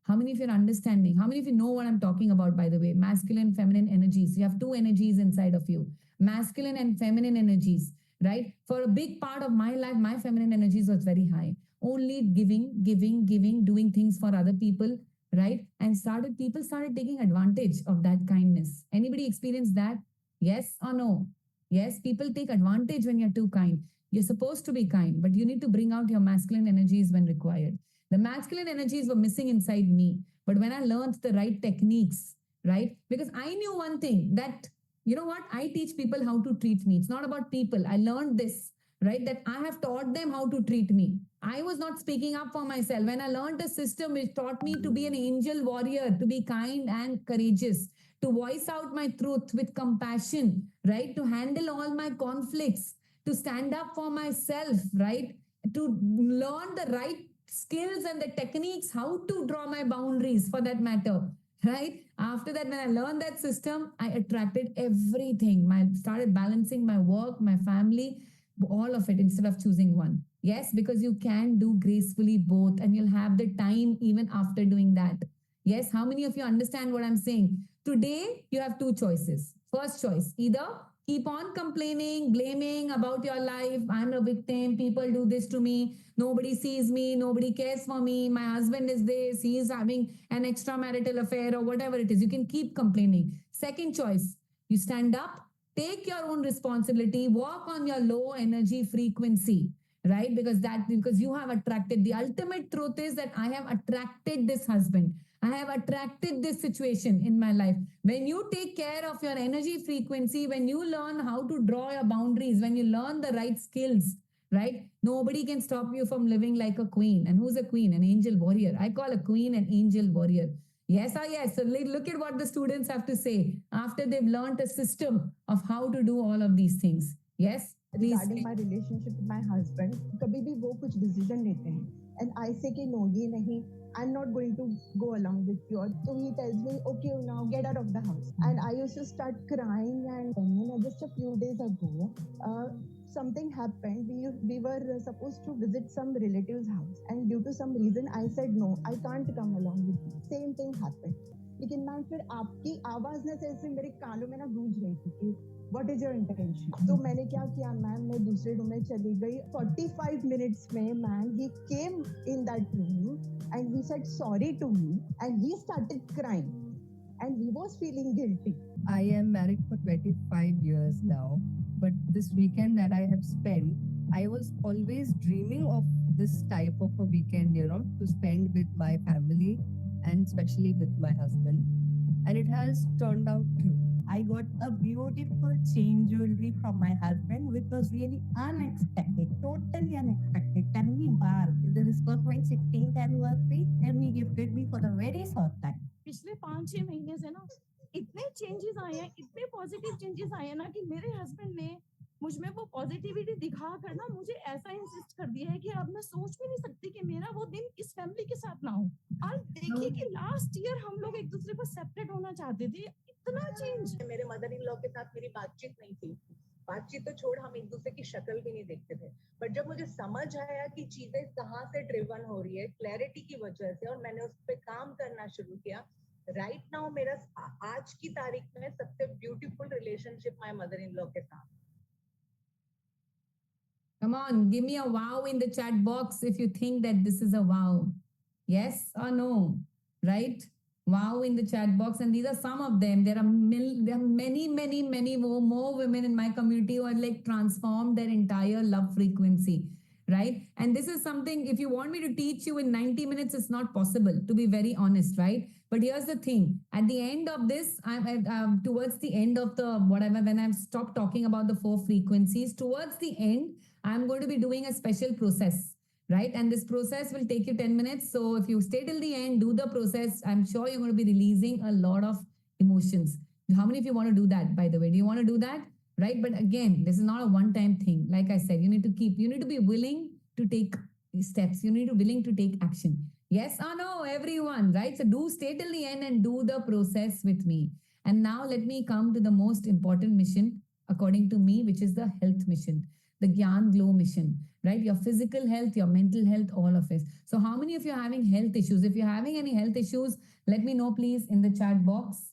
How many of you are understanding? How many of you know what I'm talking about, by the way? Masculine, feminine energies. You have two energies inside of you, masculine and feminine energies, right? For a big part of my life, my feminine energies was very high. Only giving, giving, giving, doing things for other people, right? And people started taking advantage of that kindness. Anybody experience that? Yes or no? Yes, people take advantage when you're too kind. You're supposed to be kind, but you need to bring out your masculine energies when required. The masculine energies were missing inside me. But when I learned the right techniques, right? Because I knew one thing that, you know what? I teach people how to treat me. It's not about people. I learned this, right? That I have taught them how to treat me. I was not speaking up for myself. When I learned a system which taught me to be an angel warrior, to be kind and courageous, to voice out my truth with compassion, right? To handle all my conflicts, to stand up for myself, right? To learn the right skills and the techniques, how to draw my boundaries for that matter, right? After that, when I learned that system, I attracted everything. I started balancing my work, my family, all of it instead of choosing one. Yes, because you can do gracefully both and you'll have the time even after doing that. Yes, how many of you understand what I'm saying? Today, you have two choices. First choice, either keep on complaining, blaming about your life. I'm a victim. People do this to me. Nobody sees me. Nobody cares for me. My husband is this. He is having an extramarital affair or whatever it is. You can keep complaining. Second choice, you stand up, take your own responsibility, work on your low energy frequency, right? Because you have attracted, the ultimate truth is that I have attracted this husband. I have attracted this situation in my life. When you take care of your energy frequency, when you learn how to draw your boundaries, when you learn the right skills, right? Nobody can stop you from living like a queen. And who's a queen? An angel warrior. I call a queen an angel warrior. Yes or yes? So look at what the students have to say after they've learned a system of how to do all of these things. Yes? Please. Regarding my relationship with my husband, कभी भी वो कुछ decision लेते हैं and I say कि no ये नहीं, I'm not going to go along with you. So he tells me, okay, now get out of the house. And I used to start crying. And then just a few days ago, something happened. We were supposed to visit some relative's house. And due to some reason, I said, no, I can't come along with you. Same thing happened. लेकिन ma'am फिर आपकी आवाज ना जैसे मेरे कानों में ना गूंज रही थी कि व्हाट इज योर इंटेंशन. तो मैंने क्या किया मैम, मैं दूसरे रूम में चली गई. 45 मिनट्स में ma'am he came in that room and he said sorry to me and he started crying and he was feeling guilty. I am married for 25 years now, but this weekend that I have spent, I was always dreaming of this type of a weekend, to spend with my family and especially with my husband. And it has turned out true. I got a beautiful chain jewelry from my husband, which was really unexpected, totally unexpected. 10 baar. This was my 16th anniversary, and he gifted me for the very first time. पिछले 5-6 महीने से ना इतने changes आए हैं, इतने positive changes आए हैं ना कि मेरे हस्बैंड ने मुझ में वो पॉजिटिविटी दिखा कर ना मुझे ऐसा इंसिस्ट कर दिया है कि अब मैं सोच भी नहीं सकती कि मेरा वो दिन इस फैमिली के साथ ना हो. और देखिए कि लास्ट ईयर हम लोग एक दूसरे को सेपरेट होना चाहते थे. इतना चेंज. मेरे मदर इन लॉ के साथ मेरी बातचीत नहीं थी. बातचीत तो छोड़, हम एक दूसरे की शक्ल भी नहीं देखते थे. बट जब मुझे समझ आया कि चीजें कहाँ से ड्रिवन हो रही है क्लैरिटी की वजह से, और मैंने उस पर काम करना शुरू किया, राइट नाउ मेरा आज की तारीख में सबसे beautiful relationship my mother in law के साथ. Come on, give me a wow in the chat box if you think that this is a wow. Yes or no? Right? Wow in the chat box. And these are some of them. There are many more women in my community who are like transformed their entire love frequency. Right? And this is something, if you want me to teach you in 90 minutes, it's not possible, to be very honest, right? But here's the thing. At the end of this, towards the end of the whatever, when I've stopped talking about the 4 frequencies, towards the end, I'm going to be doing a special process, right? And this process will take you 10 minutes. So if you stay till the end, do the process, I'm sure you're going to be releasing a lot of emotions. How many of you want to do that, by the way? Do you want to do that? Right? But again, this is not a one-time thing. Like I said, you need to be willing to take steps. You need to be willing to take action. Yes or no, everyone, right? So do stay till the end and do the process with me. And now let me come to the most important mission, according to me, which is the health mission, the Gyan Glow mission, right? Your physical health, your mental health, all of it. So how many of you are having health issues? If you're having any health issues, let me know, please, in the chat box,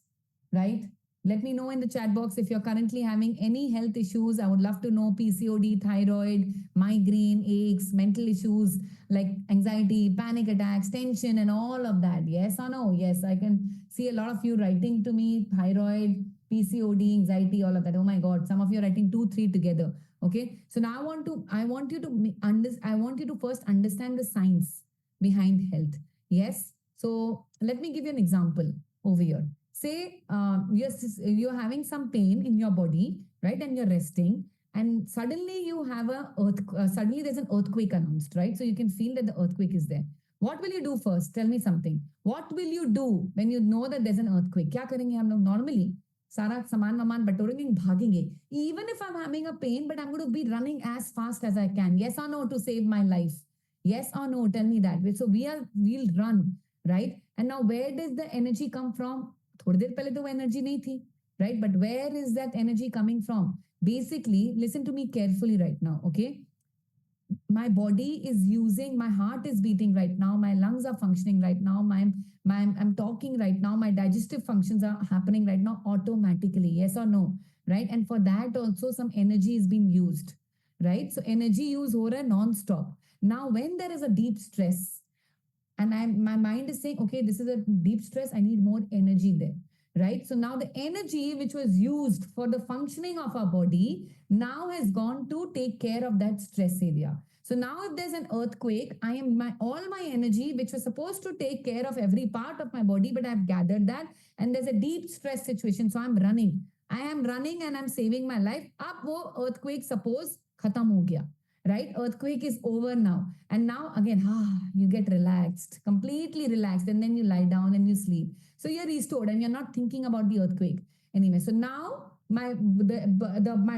right? Let me know in the chat box if you're currently having any health issues. I would love to know PCOD, thyroid, migraine, aches, mental issues like anxiety, panic attacks, tension, and all of that. Yes or no? Yes, I can see a lot of you writing to me thyroid, PCOD, anxiety, all of that. Oh my God, some of you are writing 2, 3 together. Okay, so now I want you to I want you to first understand the science behind health. Yes, so let me give you an example over here. Say you're having some pain in your body, right, and you're resting, and suddenly you have suddenly there's an earthquake announced, right? So you can feel that the earthquake is there. What will you do first? Tell me something. What will you do when you know that there's an earthquake? क्या करेंगे हम लोग normally? सारा सामान वामान बटोरेंगे, भागेंगे. Even if I'm having a pain, but I'm going to be running as fast as I can. Yes or no, to save my life? Yes or no? Tell me that. So we'll run, right? And now where does the energy come from? थोड़ी देर पहले तो वो energy नहीं थी, right? But where is that energy coming from? Basically, listen to me carefully right now, okay? My body is using, my heart is beating right now, my lungs are functioning right now, I'm talking right now, my digestive functions are happening right now automatically. Yes or no? Right? And for that also some energy is being used, right? So energy use ho raha hai non-stop. Now when there is a deep stress, and my mind is saying, okay, this is a deep stress, I need more energy there, right? So now the energy which was used for the functioning of our body now has gone to take care of that stress area. So now if there's an earthquake, I am all my energy which was supposed to take care of every part of my body, but I've gathered that, and there's a deep stress situation, so I'm running. I am running and I'm saving my life. Ab wo earthquake suppose khatam ho gaya, right? Earthquake is over now. And now again, you get relaxed, completely relaxed, and then you lie down and you sleep. So you're restored and you're not thinking about the earthquake anyway. So now my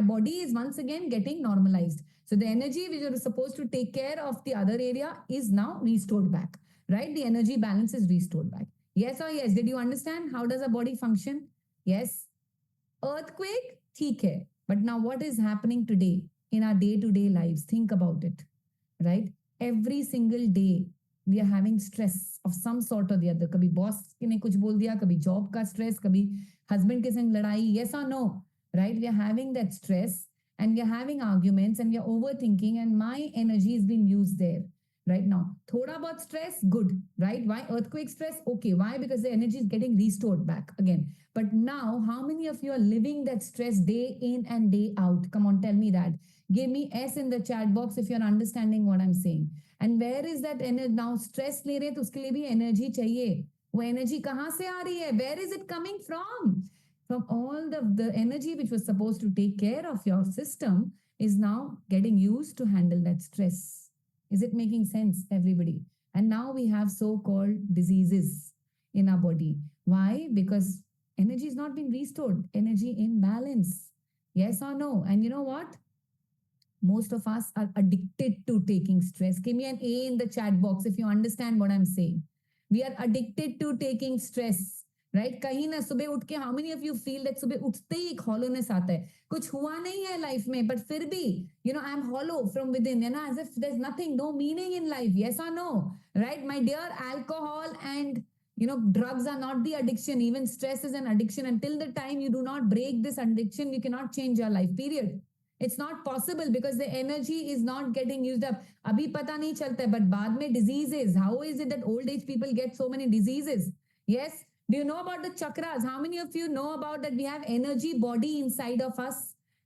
body is once again getting normalized. So the energy which was supposed to take care of the other area is now restored back, right? The energy balance is restored back. Yes or yes? Did you understand how does a body function? Yes. Earthquake, theek hai. But now what is happening today in our day-to-day lives? Think about it, right? Every single day we are having stress of some sort or the other. Kabhi boss ne kuch bol diya, kabhi job ka stress, kabhi husband ke sang ladai. Yes or no? Right? We are having that stress and we are having arguments and we are overthinking, and my energy is being used there right now. Thoda bahut stress, good, right? Why earthquake stress? Okay. Why? Because the energy is getting restored back again. But now, how many of you are living that stress day in and day out? Come on, tell me that. Give me S in the chat box if you're understanding what I'm saying. And where is that energy? Now, stress ले रहे तो उसके लिए भी energy चाहिए. वो energy कहाँ से आ रही है? Where is it coming from? From all the energy which was supposed to take care of your system is now getting used to handle that stress. Is it making sense, everybody? And now we have so-called diseases in our body. Why? Because energy is not being restored. Energy imbalance. Yes or no? And you know what? Most of us are addicted to taking stress. Give me an A in the chat box if you understand what I'm saying. We are addicted to taking stress. Right कहीं ना सुबह उठ के how many of you feel that सुबह उठते ही एक hollowness आता है कुछ हुआ नहीं है लाइफ में बट फिर भी you know I am hollow from within ना as if there is nothing no meaning in life yes और no right my dear alcohol and you know drugs are not the addiction, even stress is an addiction. Until the time you do not break this addiction you cannot change your life, period. It's not possible because the energy is not getting used up. Abhi pata nahi chalta hai, but baad mein diseases. How is it that old age people get so many diseases? Yes. Do you know about the chakras? How many of you know about that we have energy body inside of us,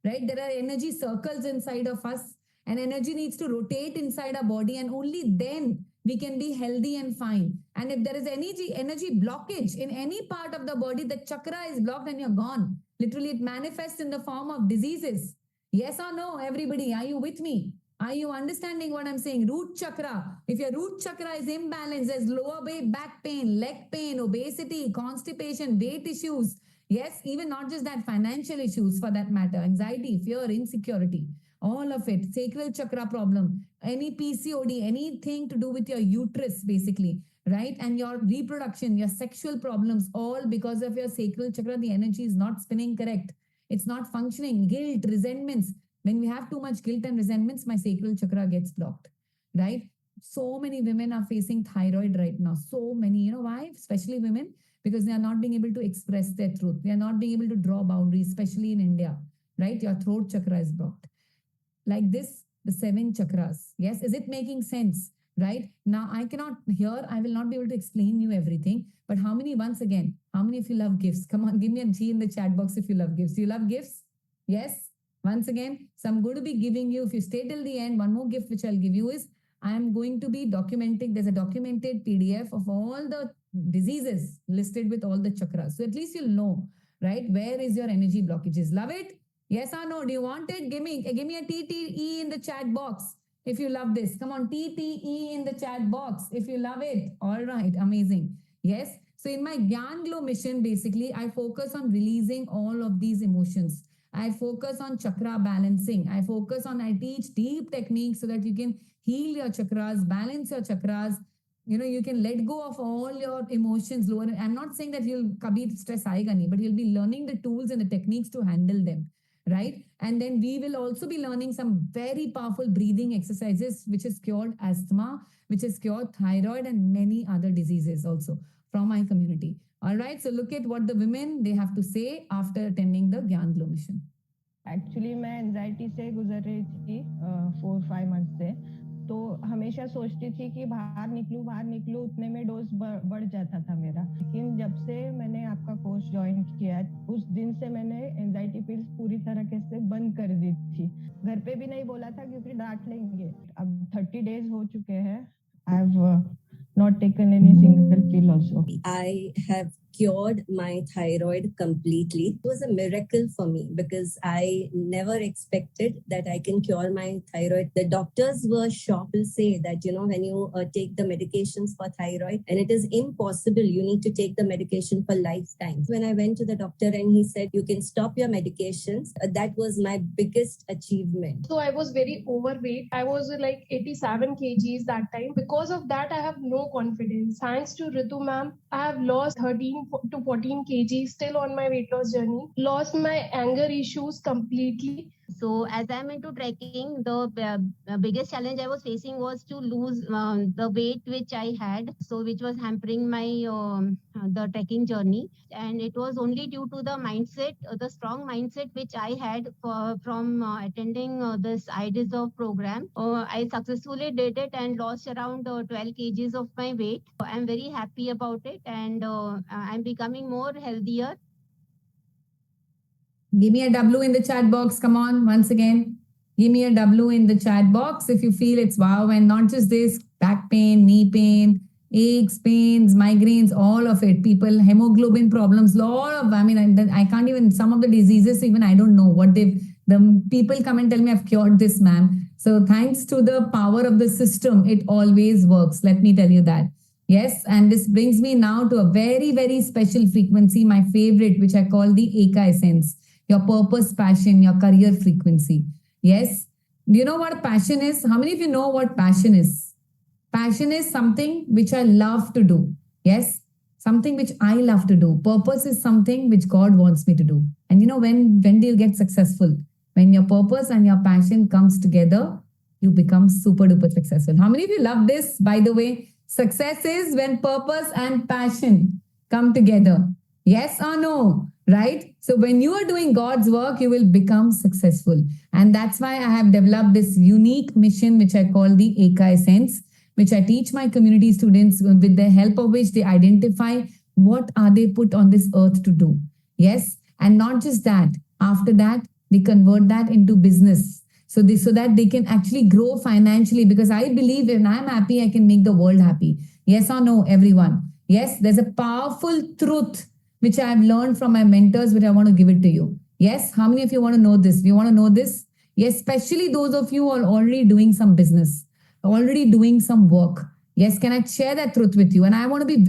right? There are energy circles inside of us, and energy needs to rotate inside our body, and only then we can be healthy and fine. And if there is energy blockage in any part of the body, the chakra is blocked and you're gone. Literally, it manifests in the form of diseases. Yes or no, everybody? Are you with me? Are you understanding what I'm saying? Root chakra. If your root chakra is imbalanced, there's lower back pain, leg pain, obesity, constipation, weight issues. Yes, even not just that, financial issues for that matter, anxiety, fear, insecurity, all of it, sacral chakra problem, any PCOD, anything to do with your uterus, basically, right? And your reproduction, your sexual problems, all because of your sacral chakra, the energy is not spinning correct. It's not functioning. Guilt, resentments. When we have too much guilt and resentments, my sacral chakra gets blocked, right? So many women are facing thyroid right now. So many. You know why? Especially women, because they are not being able to express their truth. They are not being able to draw boundaries, especially in India, right? Your throat chakra is blocked. Like this, the seven chakras. Yes, is it making sense? Right now, I cannot here, I will not be able to explain you everything. But how many, once again, how many of you love gifts? Come on, give me a G in the chat box if you love gifts. You love gifts? Yes. Once again, so I'm going to be giving you, if you stay till the end, one more gift which I'll give you is I am going to be documenting. There's a documented PDF of all the diseases listed with all the chakras. So at least you'll know, right? Where is your energy blockages? Love it? Yes or no? Do you want it? Give me a TTE in the chat box if you love this. Come on, TTE in the chat box if you love it. All right, amazing. Yes. So in my Gyan Glow mission, basically, I focus on releasing all of these emotions. I focus on chakra balancing. I teach deep techniques so that you can heal your chakras, balance your chakras. You know, you can let go of all your emotions lower. I'm not saying that you'll kabhi stress aayega nahi, but you'll be learning the tools and the techniques to handle them, right? And then we will also be learning some very powerful breathing exercises, which has cured asthma, which has cured thyroid and many other diseases also from my community. All right. So look at what the women, they have to say after attending the Gyan Glow mission. Actually मैं anxiety से गुजर रही थी 4-5 month से, तो हमेशा सोचती थी कि बाहर निकलूं उतने में डोज बढ़ जाता था मेरा। लेकिन जब से मैंने आपका कोर्स ज्वाइन किया, उस दिन से मैंने एनजाइटी पिल्स पूरी तरीके से बंद कर दी थी। घर पे भी नहीं बोला था क्योंकि डांट लेंगे। अब 30 डेज हो चुके हैं। I have not taken any single pill also. I have cured my thyroid completely. It was a miracle for me because I never expected that I can cure my thyroid. The doctors were shocked to say that, when you take the medications for thyroid, and it is impossible, you need to take the medication for lifetime. When I went to the doctor and he said, you can stop your medications, that was my biggest achievement. So I was very overweight. I was like 87 kgs that time. Because of that, I have no confidence. Thanks to Ritru ma'am, I have lost 13 to 14 kgs, still on my weight loss journey. Lost my anger issues completely. So as I'm into trekking, the biggest challenge I was facing was to lose the weight which I had, so which was hampering my the trekking journey. And it was only due to the mindset, the strong mindset which I had from attending this I Deserve program. I successfully did it and lost around 12 kgs of my weight. I'm very happy about it, and I'm becoming more healthier. Give me a W in the chat box. Come on, once again. Give me a W in the chat box if you feel it's wow. And not just this, back pain, knee pain, aches, pains, migraines, all of it. People, hemoglobin problems, lot of, I can't even, some of the diseases, even I don't know what the people come and tell me I've cured this, ma'am. So thanks to the power of the system, it always works. Let me tell you that. Yes, and this brings me now to a very, very special frequency, my favorite, which I call the Eka essence. Your purpose, passion, your career frequency. Yes. Do you know what passion is? How many of you know what passion is? Passion is something which I love to do. Yes. Something which I love to do. Purpose is something which God wants me to do. And when do you get successful? When your purpose and your passion comes together, you become super duper successful. How many of you love this? By the way, success is when purpose and passion come together. Yes or no? Right? So when you are doing God's work, you will become successful. And that's why I have developed this unique mission, which I call the Eka Essence, which I teach my community students with the help of which they identify what are they put on this earth to do. Yes. And not just that, after that, they convert that into business. So that they can actually grow financially, because I believe when I'm happy, I can make the world happy. Yes or no, everyone? Yes, there's a powerful truth which I have learned from my mentors, which I want to give it to you. Yes, how many of you want to know this? Do you want to know this? Yes, especially those of you who are already doing some business, already doing some work. Yes, can I share that truth with you? And I want to be,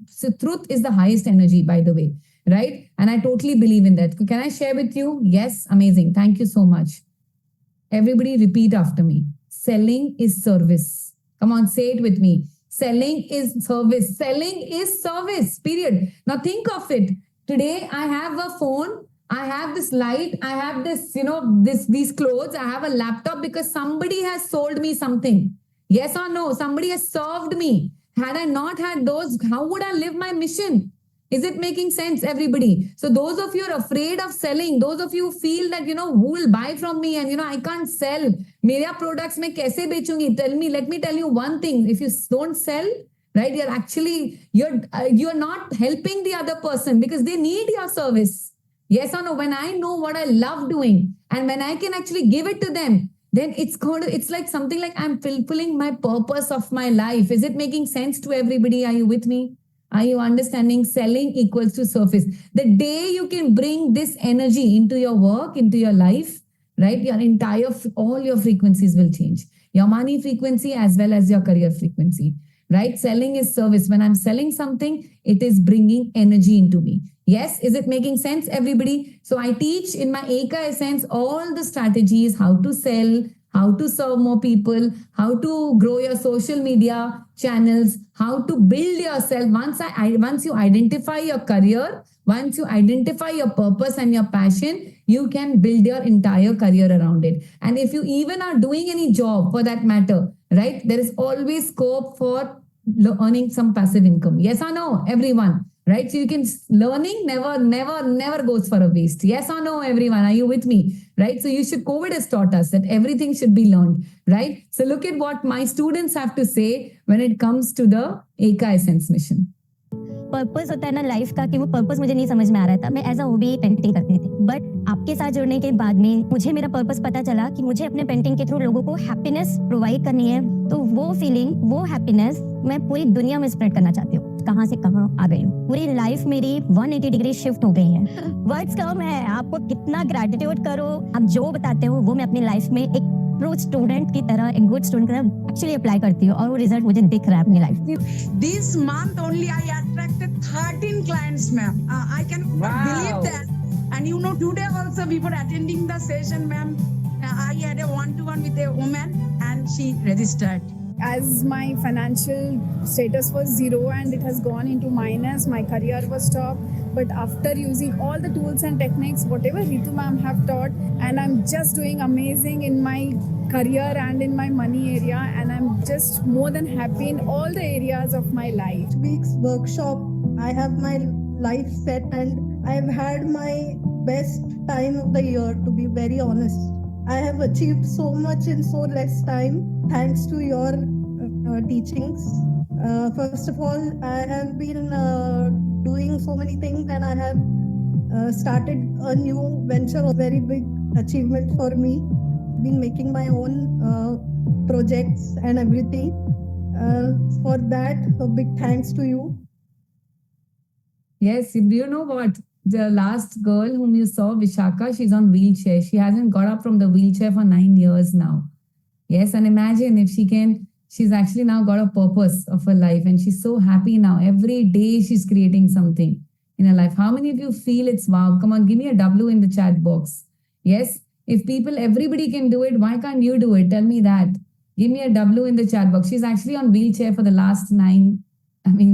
so truth is the highest energy, by the way, right? And I totally believe in that. Can I share with you? Yes, amazing. Thank you so much. Everybody repeat after me. Selling is service. Come on, say it with me. Selling is service. Selling is service, period. Now think of it. Today I have a phone, I have this light, I have this, these clothes, I have a laptop because somebody has sold me something. Yes or no? Somebody has served me. Had I not had those, how would I live my mission? Is it making sense, everybody? So those of you are afraid of selling, those of you feel that, who will buy from me and, I can't sell. Mera products mein kaise bechungi? Tell me, let me tell you one thing. If you don't sell, right, you're not helping the other person because they need your service. Yes or no? When I know what I love doing and when I can actually give it to them, then it's like something like I'm fulfilling my purpose of my life. Is it making sense to everybody? Are you with me? Are you understanding? Selling equals to surface. The day you can bring this energy into your work, into your life, right? All your frequencies will change. Your money frequency as well as your career frequency, right? Selling is service. When I'm selling something, it is bringing energy into me. Yes, is it making sense, everybody? So I teach in my Eka Essence all the strategies, how to sell, how to serve more people, how to grow your social media channels, how to build yourself. Once you identify your career, once you identify your purpose and your passion, you can build your entire career around it. And if you even are doing any job for that matter, right, there is always scope for earning some passive income. Yes or no, everyone? Right? So you can, learning never goes for a waste. Yes or no, everyone? Are you with me? Right? So COVID has taught us that everything should be learned, right? So look at what my students have to say when it comes to the Eka Essence mission. Purpose होता है ना life का, कि वो purpose मुझे नहीं समझ में आ रहा था. मैं एज अ हॉबी पेंटिंग करती थी, बट आपके साथ जुड़ने के बाद में मुझे मेरा पर्पस पता चला कि मुझे अपने पेंटिंग के थ्रू लोगों को हैप्पीनेस प्रोवाइड करनी है. तो वो फीलिंग, वो हैप्पीनेस मैं पूरी दुनिया में स्प्रेड करना चाहती हूँ. कहाँ से कहाँ आ गई हूँ. पूरी लाइफ मेरी 180 डिग्री शिफ्ट हो गई है. वर्ड्स कम है, आपको कितना ग्रेटिट्यूड करो. आप जो बताते हो वो मैं अपनी लाइफ में एक प्रो स्टूडेंट की तरह, एक गुड स्टूडेंट की तरह एक्चुअली अप्लाई करती हूँ, और वो रिजल्ट मुझे दिख रहा है अपनी लाइफ में. This month only I attracted 13 clients, ma'am. I can believe that. And today also before attending the session, ma'am, I had a one-to-one with a woman and she registered. As my financial status was zero and it has gone into minus, my career was stopped. But after using all the tools and techniques, whatever Ritru ma'am have taught, and I'm just doing amazing in my career and in my money area, and I'm just more than happy in all the areas of my life. Week's workshop, I have my life set and I've had my best time of the year, to be very honest. I have achieved so much in so less time thanks to your teachings. First of all, I have been doing so many things, and I have started a new venture, a very big achievement for me. Been making my own projects and everything. For that, a big thanks to you. Yes, do you know what? The last girl whom you saw, Vishaka, she's on wheelchair. She hasn't got up from the wheelchair for 9 years now. Yes, and imagine if she can, she's actually now got a purpose of her life and she's so happy now. Every day she's creating something in her life. How many of you feel it's wow? Come on, give me a W in the chat box. Yes, if everybody can do it, why can't you do it? Tell me that. Give me a W in the chat box. She's actually on wheelchair for the last 9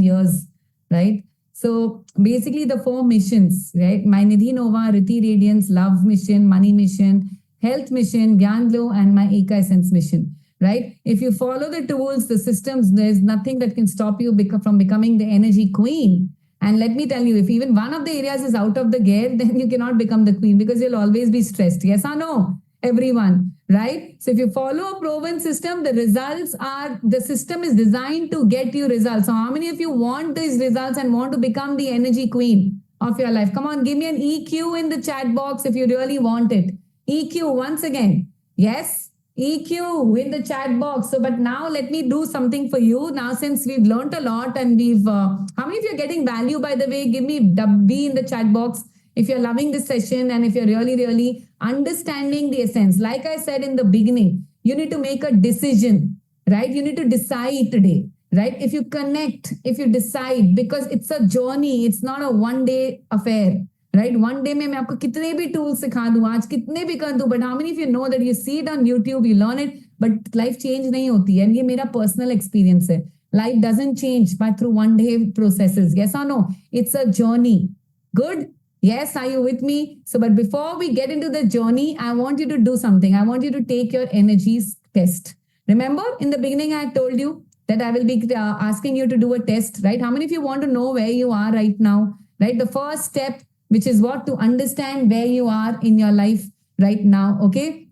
years, right? So basically the 4 missions, right? My Nidhi Nova, Riti Radiance, Love Mission, Money Mission, Health Mission, Gyan Glow, and my Eka Essence Mission, right? If you follow the tools, the systems, there's nothing that can stop you from becoming the energy queen. And let me tell you, if even one of the areas is out of the gear, then you cannot become the queen because you'll always be stressed. Yes or no? Everyone, right? So if you follow a proven system, the system is designed to get you results. So how many of you want these results and want to become the energy queen of your life? Come on, give me an EQ in the chat box if you really want it. EQ once again. Yes, EQ in the chat box. So, but now let me do something for you. Now, since we've learned a lot and how many of you are getting value, by the way? Give me B in the chat box if you're loving this session and if you're really, really understanding the essence. Like I said in the beginning, you need to make a decision, right? You need to decide today, right? If you connect, if you decide, because it's a journey, it's not a one day affair, right? One day में मैं आपको कितने भी tools सिखा दूँ, आज कितने भी कर दूँ, but how many of you know that you see it on YouTube, you learn it, but life change नहीं होती है, and ये मेरा personal experience है. Life doesn't change by through one day processes. Yes or no? It's a journey. Good? Yes, are you with me? So, but before we get into the journey, I want you to do something. I want you to take your energies test. Remember, in the beginning, I told you that I will be asking you to do a test, right? How many of you want to know where you are right now, right? The first step, which is what? To understand where you are in your life right now, okay?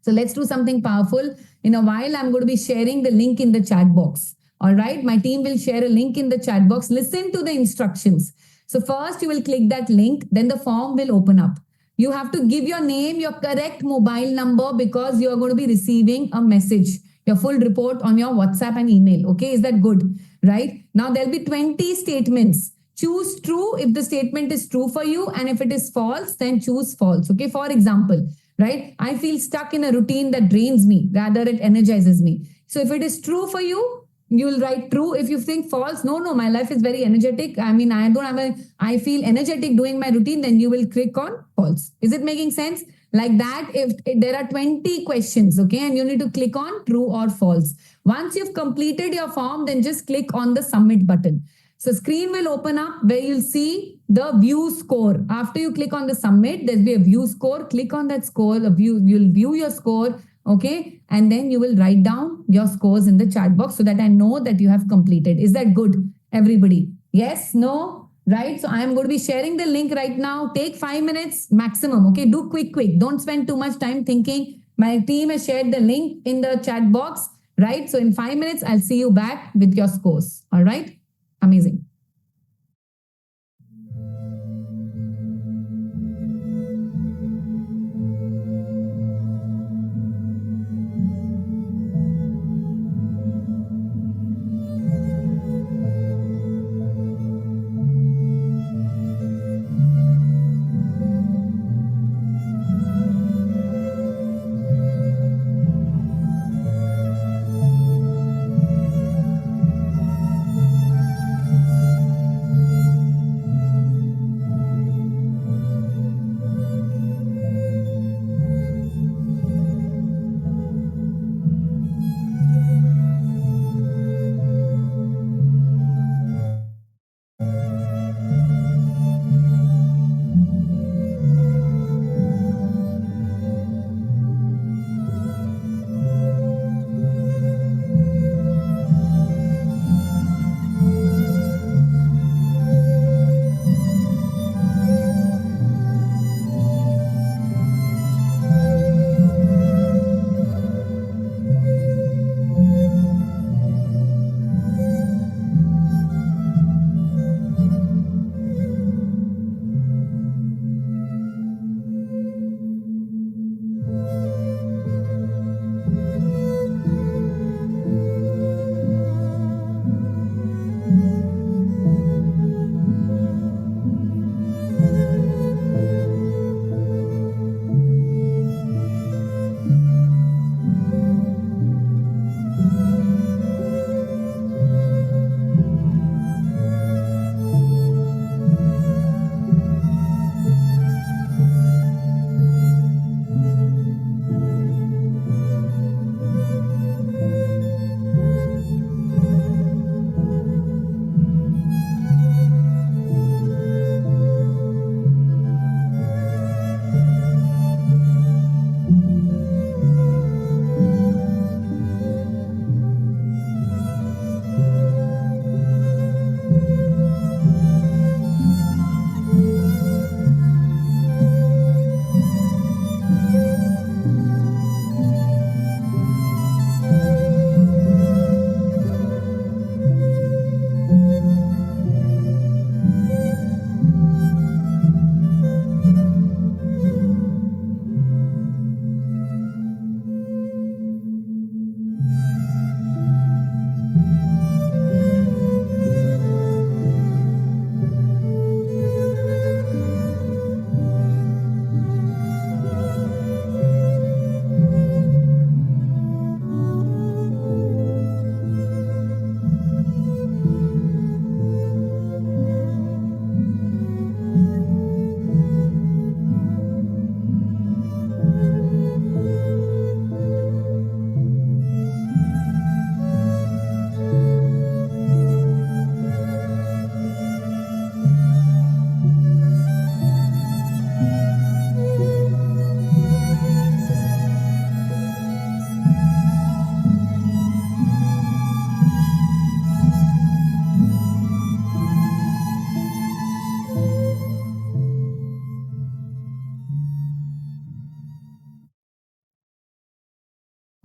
So let's do something powerful. In a while, I'm going to be sharing the link in the chat box. All right, my team will share a link in the chat box. Listen to the instructions. So first you will click that link, then the form will open up. You have to give your name, your correct mobile number, because you are going to be receiving a message, your full report on your WhatsApp and email. Okay, is that good? Right? Now there'll be 20 statements. Choose true if the statement is true for you, and if it is false, then choose false. Okay, for example, right? I feel stuck in a routine that drains me, rather it energizes me. So if it is true for you, you will write true. If you think false, no, my life is very energetic, I mean, I feel energetic doing my routine, then you will click on false. Is it making sense? Like that, if there are 20 questions, okay, and you need to click on true or false. Once you've completed your form, then just click on the submit button. So screen will open up where you'll see the view score. After you click on the submit, there'll be a view score. Click on that score, you'll view your score. Okay, and then you will write down your scores in the chat box so that I know that you have completed. Is that good, everybody? Yes, no, right? So I am going to be sharing the link right now. Take 5 minutes maximum. Okay, do quick. Don't spend too much time thinking. My team has shared the link in the chat box, right? So in 5 minutes, I'll see you back with your scores. All right, amazing.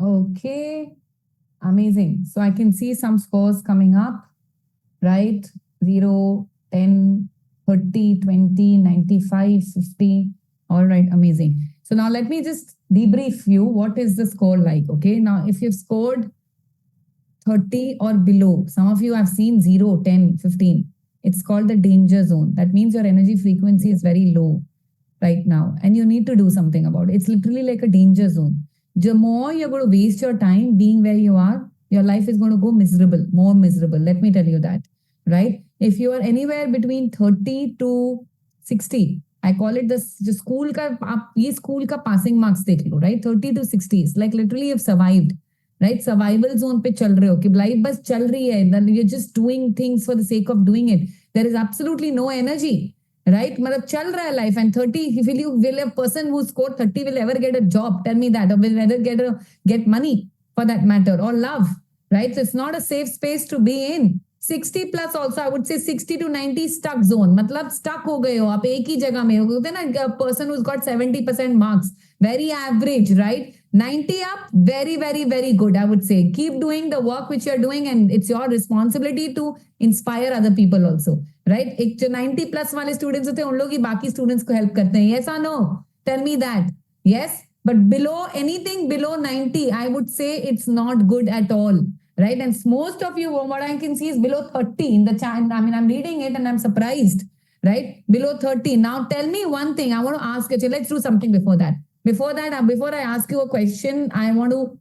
Okay, amazing. So I can see some scores coming up, right? 0, 10, 30, 20, 95, 50. All right, amazing. So now let me just debrief you. What is the score like? Okay, now if you've scored 30 or below, some of you have seen 0, 10, 15. It's called the danger zone. That means your energy frequency is very low right now and you need to do something about it. It's literally like a danger zone. The more you're going to waste your time being where you are, your life is going to go miserable, more miserable. Let me tell you that, right? If you are anywhere between 30 to 60, I call it the school ka, आप ये school का passing marks देख लो, right? 30 to 60 is like literally you've survived, right? Survival zone पे चल रहे हो कि life बस चल रही है, then you're just doing things for the sake of doing it. There is absolutely no energy, right? मतलब चल रहा है life, and 30, will a person who scored 30 will ever get a job? Tell me that, or will ever get money for that matter, or love, right? So it's not a safe space to be in. 60 plus also, I would say 60 to 90 stuck zone. मतलब stuck हो गए हो आप एक ही जगह में हो गए ना. A person who's got 70% marks, very average, right? 90 up, very, very, very good, I would say. Keep doing the work which you're doing, and it's your responsibility to inspire other people also, right? एक जो 90 plus वाले students होते हैं उन लोग ही बाकी students को help करते हैं. Yes or no? Tell me that. Yes? But below anything below 90, I would say it's not good at all, right? And most of you, what I can see is below 30 in the chat. I mean, I'm reading it and I'm surprised, right? Below 30. Now tell me one thing. I want to ask you. Let's do something before that. Before I ask you a question, I want to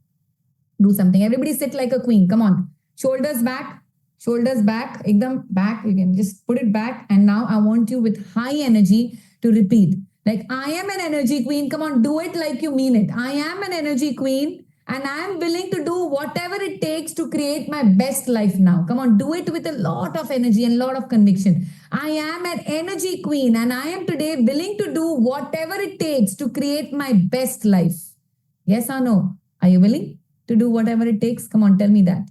do something. Everybody sit like a queen. Come on. Shoulders back. Shoulders back. Ekdam back. You can just put it back. And now I want you with high energy to repeat. Like, I am an energy queen. Come on, do it like you mean it. I am an energy queen. And I am willing to do whatever it takes to create my best life now. Come on, do it with a lot of energy and a lot of conviction. I am an energy queen and I am today willing to do whatever it takes to create my best life. Yes or no? Are you willing to do whatever it takes? Come on, tell me that.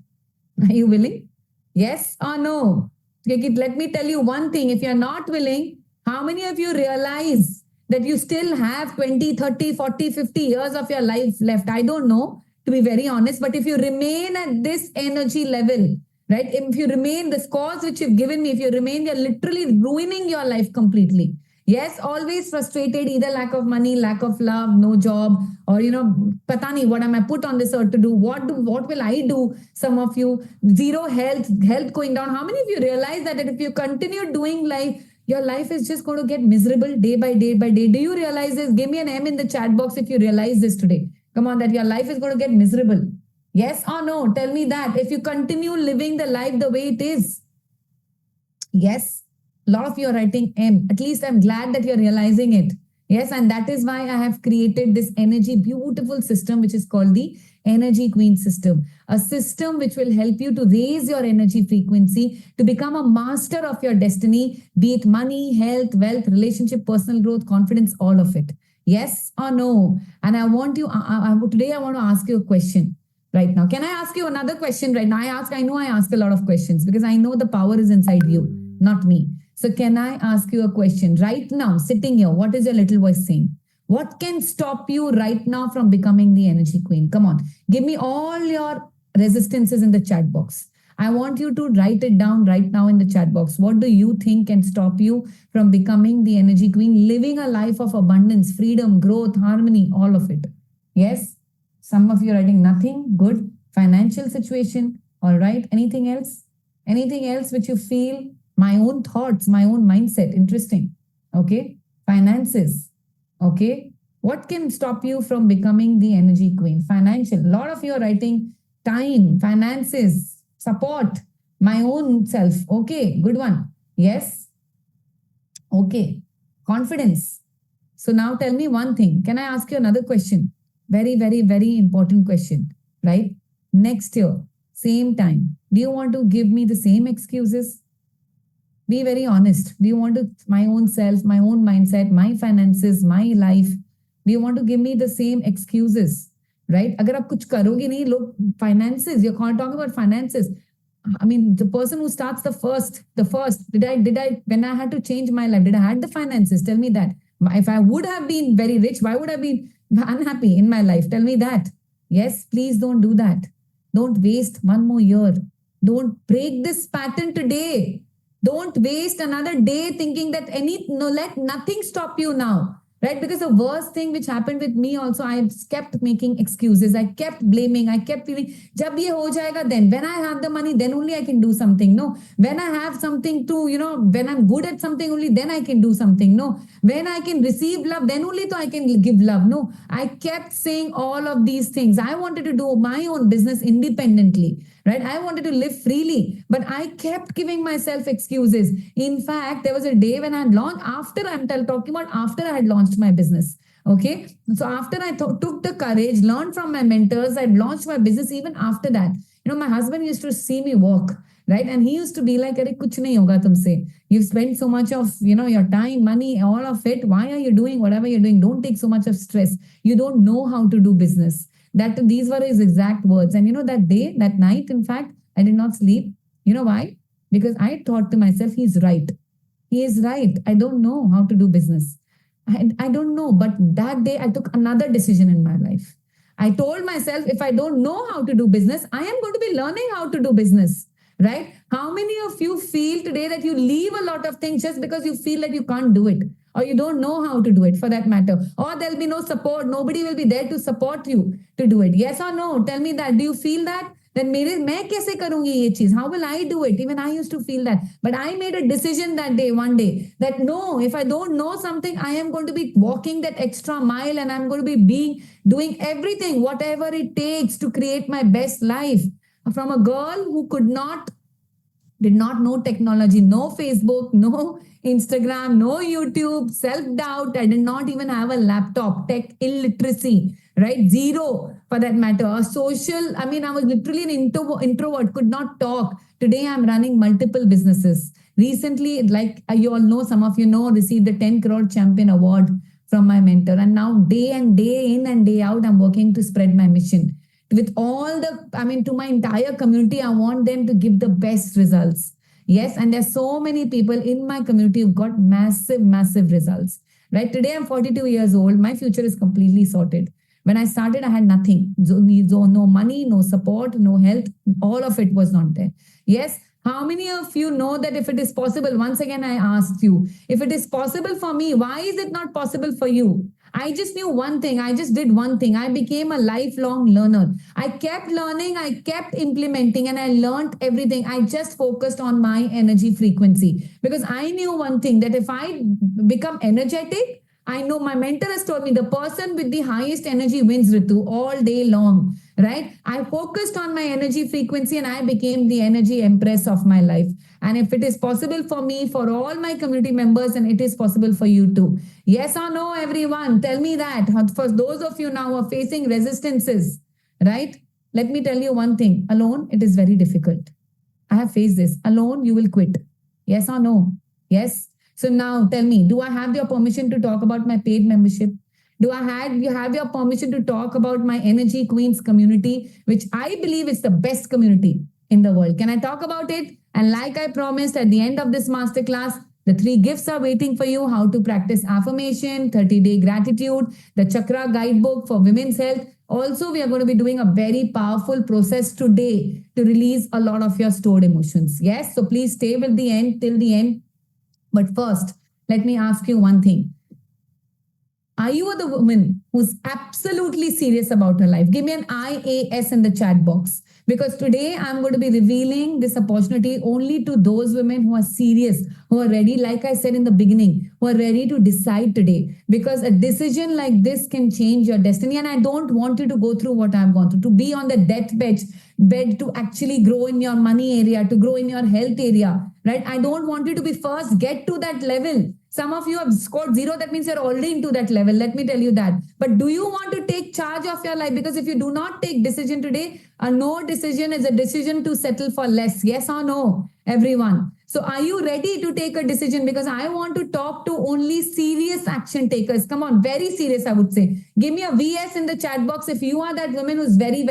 Are you willing? Yes or no? Let me tell you one thing. If you're not willing, how many of you realize that you still have 20, 30, 40, 50 years of your life left? I don't know, to be very honest, but if you remain at this energy level, right? If you remain the scores which you've given me, if you remain, you're literally ruining your life completely. Yes, always frustrated, either lack of money, lack of love, no job, or pata nahi, what am I put on this earth to do? What will I do? Some of you, zero health going down. How many of you realize that if you continue doing life, your life is just going to get miserable day by day by day? Do you realize this? Give me an M in the chat box if you realize this today. Come on, that your life is going to get miserable. Yes or no? Tell me that. If you continue living the life the way it is. Yes, a lot of you are writing M. At least I'm glad that you're realizing it. Yes, and that is why I have created this energy, beautiful system, which is called the Energy Queen system. A system which will help you to raise your energy frequency, to become a master of your destiny, be it money, health, wealth, relationship, personal growth, confidence, all of it. Yes or no? And I want you, today I want to ask you a question right now. Can I ask you another question right now? I know I ask a lot of questions because I know the power is inside you, not me. So can I ask you a question right now, sitting here? What is your little voice saying? What can stop you right now from becoming the energy queen? Come on, give me all your resistances in the chat box. I want you to write it down right now in the chat box. What do you think can stop you from becoming the energy queen, living a life of abundance, freedom, growth, harmony, all of it? Yes. Some of you are writing nothing. Good. Financial situation. All right. Anything else? Anything else which you feel? My own thoughts, my own mindset. Interesting. Okay. Finances. Okay. What can stop you from becoming the energy queen? Financial. A lot of you are writing time, finances, support, my own self. Okay. Good one. Yes. Okay. Confidence. So now tell me one thing. Can I ask you another question? Very, very, very important question, right? Next year, same time, do you want to give me the same excuses? Be very honest. Do you want to, my own self, my own mindset, my finances, my life, do you want to give me the same excuses, right? Agar aap kuch karoge nahi, look, finances, you're talking about finances. I mean, the person who starts the first, when I had to change my life, did I had the finances? Tell me that. If I would have been very rich, why would I be unhappy in my life? Tell me that. Yes, please don't do that. Don't waste one more year. Don't break this pattern today. Don't waste another day thinking that let nothing stop you now. Right? Because the worst thing which happened with me also, I kept making excuses. I kept blaming. I kept feeling, jab ye ho jayega, then when I have the money, then only I can do something. No, when I have something to, when I'm good at something, only then I can do something. No, when I can receive love, then only I can give love. No, I kept saying all of these things. I wanted to do my own business independently, right? I wanted to live freely, but I kept giving myself excuses. In fact, there was a day when I had launched, I'm talking about after I had launched my business. Okay. So after I took the courage, learned from my mentors, I launched my business. Even after that, my husband used to see me walk, right? And he used to be like, "Arey, kuch nahi hoga tumse. You've spent so much of, your time, money, all of it. Why are you doing whatever you're doing? Don't take so much of stress. You don't know how to do business." These were his exact words. And that day, that night, in fact, I did not sleep. You know why? Because I thought to myself, he's right. He is right. I don't know how to do business. I don't know. But that day, I took another decision in my life. I told myself, if I don't know how to do business, I am going to be learning how to do business. Right? How many of you feel today that you leave a lot of things just because you feel that you can't do it? Or you don't know how to do it, for that matter? Or there'll be no support. Nobody will be there to support you to do it. Yes or no? Tell me that. Do you feel that? Then मैं कैसे करूंगी ये चीज? How will I do it? Even I used to feel that. But I made a decision that day, one day, that no, if I don't know something, I am going to be walking that extra mile, and I'm going to be doing everything, whatever it takes to create my best life. From a girl who did not know technology, no Facebook, no Instagram, no YouTube, self-doubt. I did not even have a laptop, tech illiteracy, right? Zero for that matter. I was literally an introvert, could not talk. Today I'm running multiple businesses. Recently, like you all know, some of you know, received a 10 crore champion award from my mentor. And now day in and day out, I'm working to spread my mission with to my entire community. I want them to give the best results. Yes, and there's so many people in my community who've got massive results. Right? Today I'm 42 years old. My future is completely sorted. When I started, I had nothing. No money, no support, no health. All of it was not there. Yes. How many of you know that if it is possible, once again, I asked you, if it is possible for me, why is it not possible for you? I just knew one thing. I just did one thing. I became a lifelong learner. I kept learning. I kept implementing, and I learned everything. I just focused on my energy frequency because I knew one thing, that if I become energetic, I know my mentor has told me the person with the highest energy wins, Ritu, all day long, right? I focused on my energy frequency and I became the energy empress of my life. And if it is possible for me, for all my community members, and it is possible for you too. Yes or no, everyone? Tell me that. For those of you now who are facing resistances, right? Let me tell you one thing. Alone, it is very difficult. I have faced this. Alone, you will quit. Yes or no? Yes. So now tell me, do I have your permission to talk about my paid membership? Do you have your permission to talk about my Energy Queens community, which I believe is the best community in the world? Can I talk about it? And like I promised at the end of this masterclass, the 3 gifts are waiting for you: how to practice affirmation, 30-day gratitude, the chakra guidebook for women's health. Also, we are going to be doing a very powerful process today to release a lot of your stored emotions. Yes, so please stay with the end, till the end. But first, let me ask you one thing. Are you the woman who's absolutely serious about her life? Give me an IAS in the chat box. Because today I'm going to be revealing this opportunity only to those women who are serious, who are ready, like I said in the beginning, who are ready to decide today. Because a decision like this can change your destiny. And I don't want you to go through what I've gone through, to be on the deathbed, to actually grow in your money area, to grow in your health area, right? I don't want you to be first, get to that level. Some of you have scored 0. That means you're already into that level. Let me tell you that. But do you want to take charge of your life? Because if you do not take decision today, a no decision is a decision to settle for less. Yes or no, everyone? So are you ready to take a decision? Because I want to talk to only serious action takers. Come on, very serious, I would say. Give me a VS in the chat box if you are that woman who's very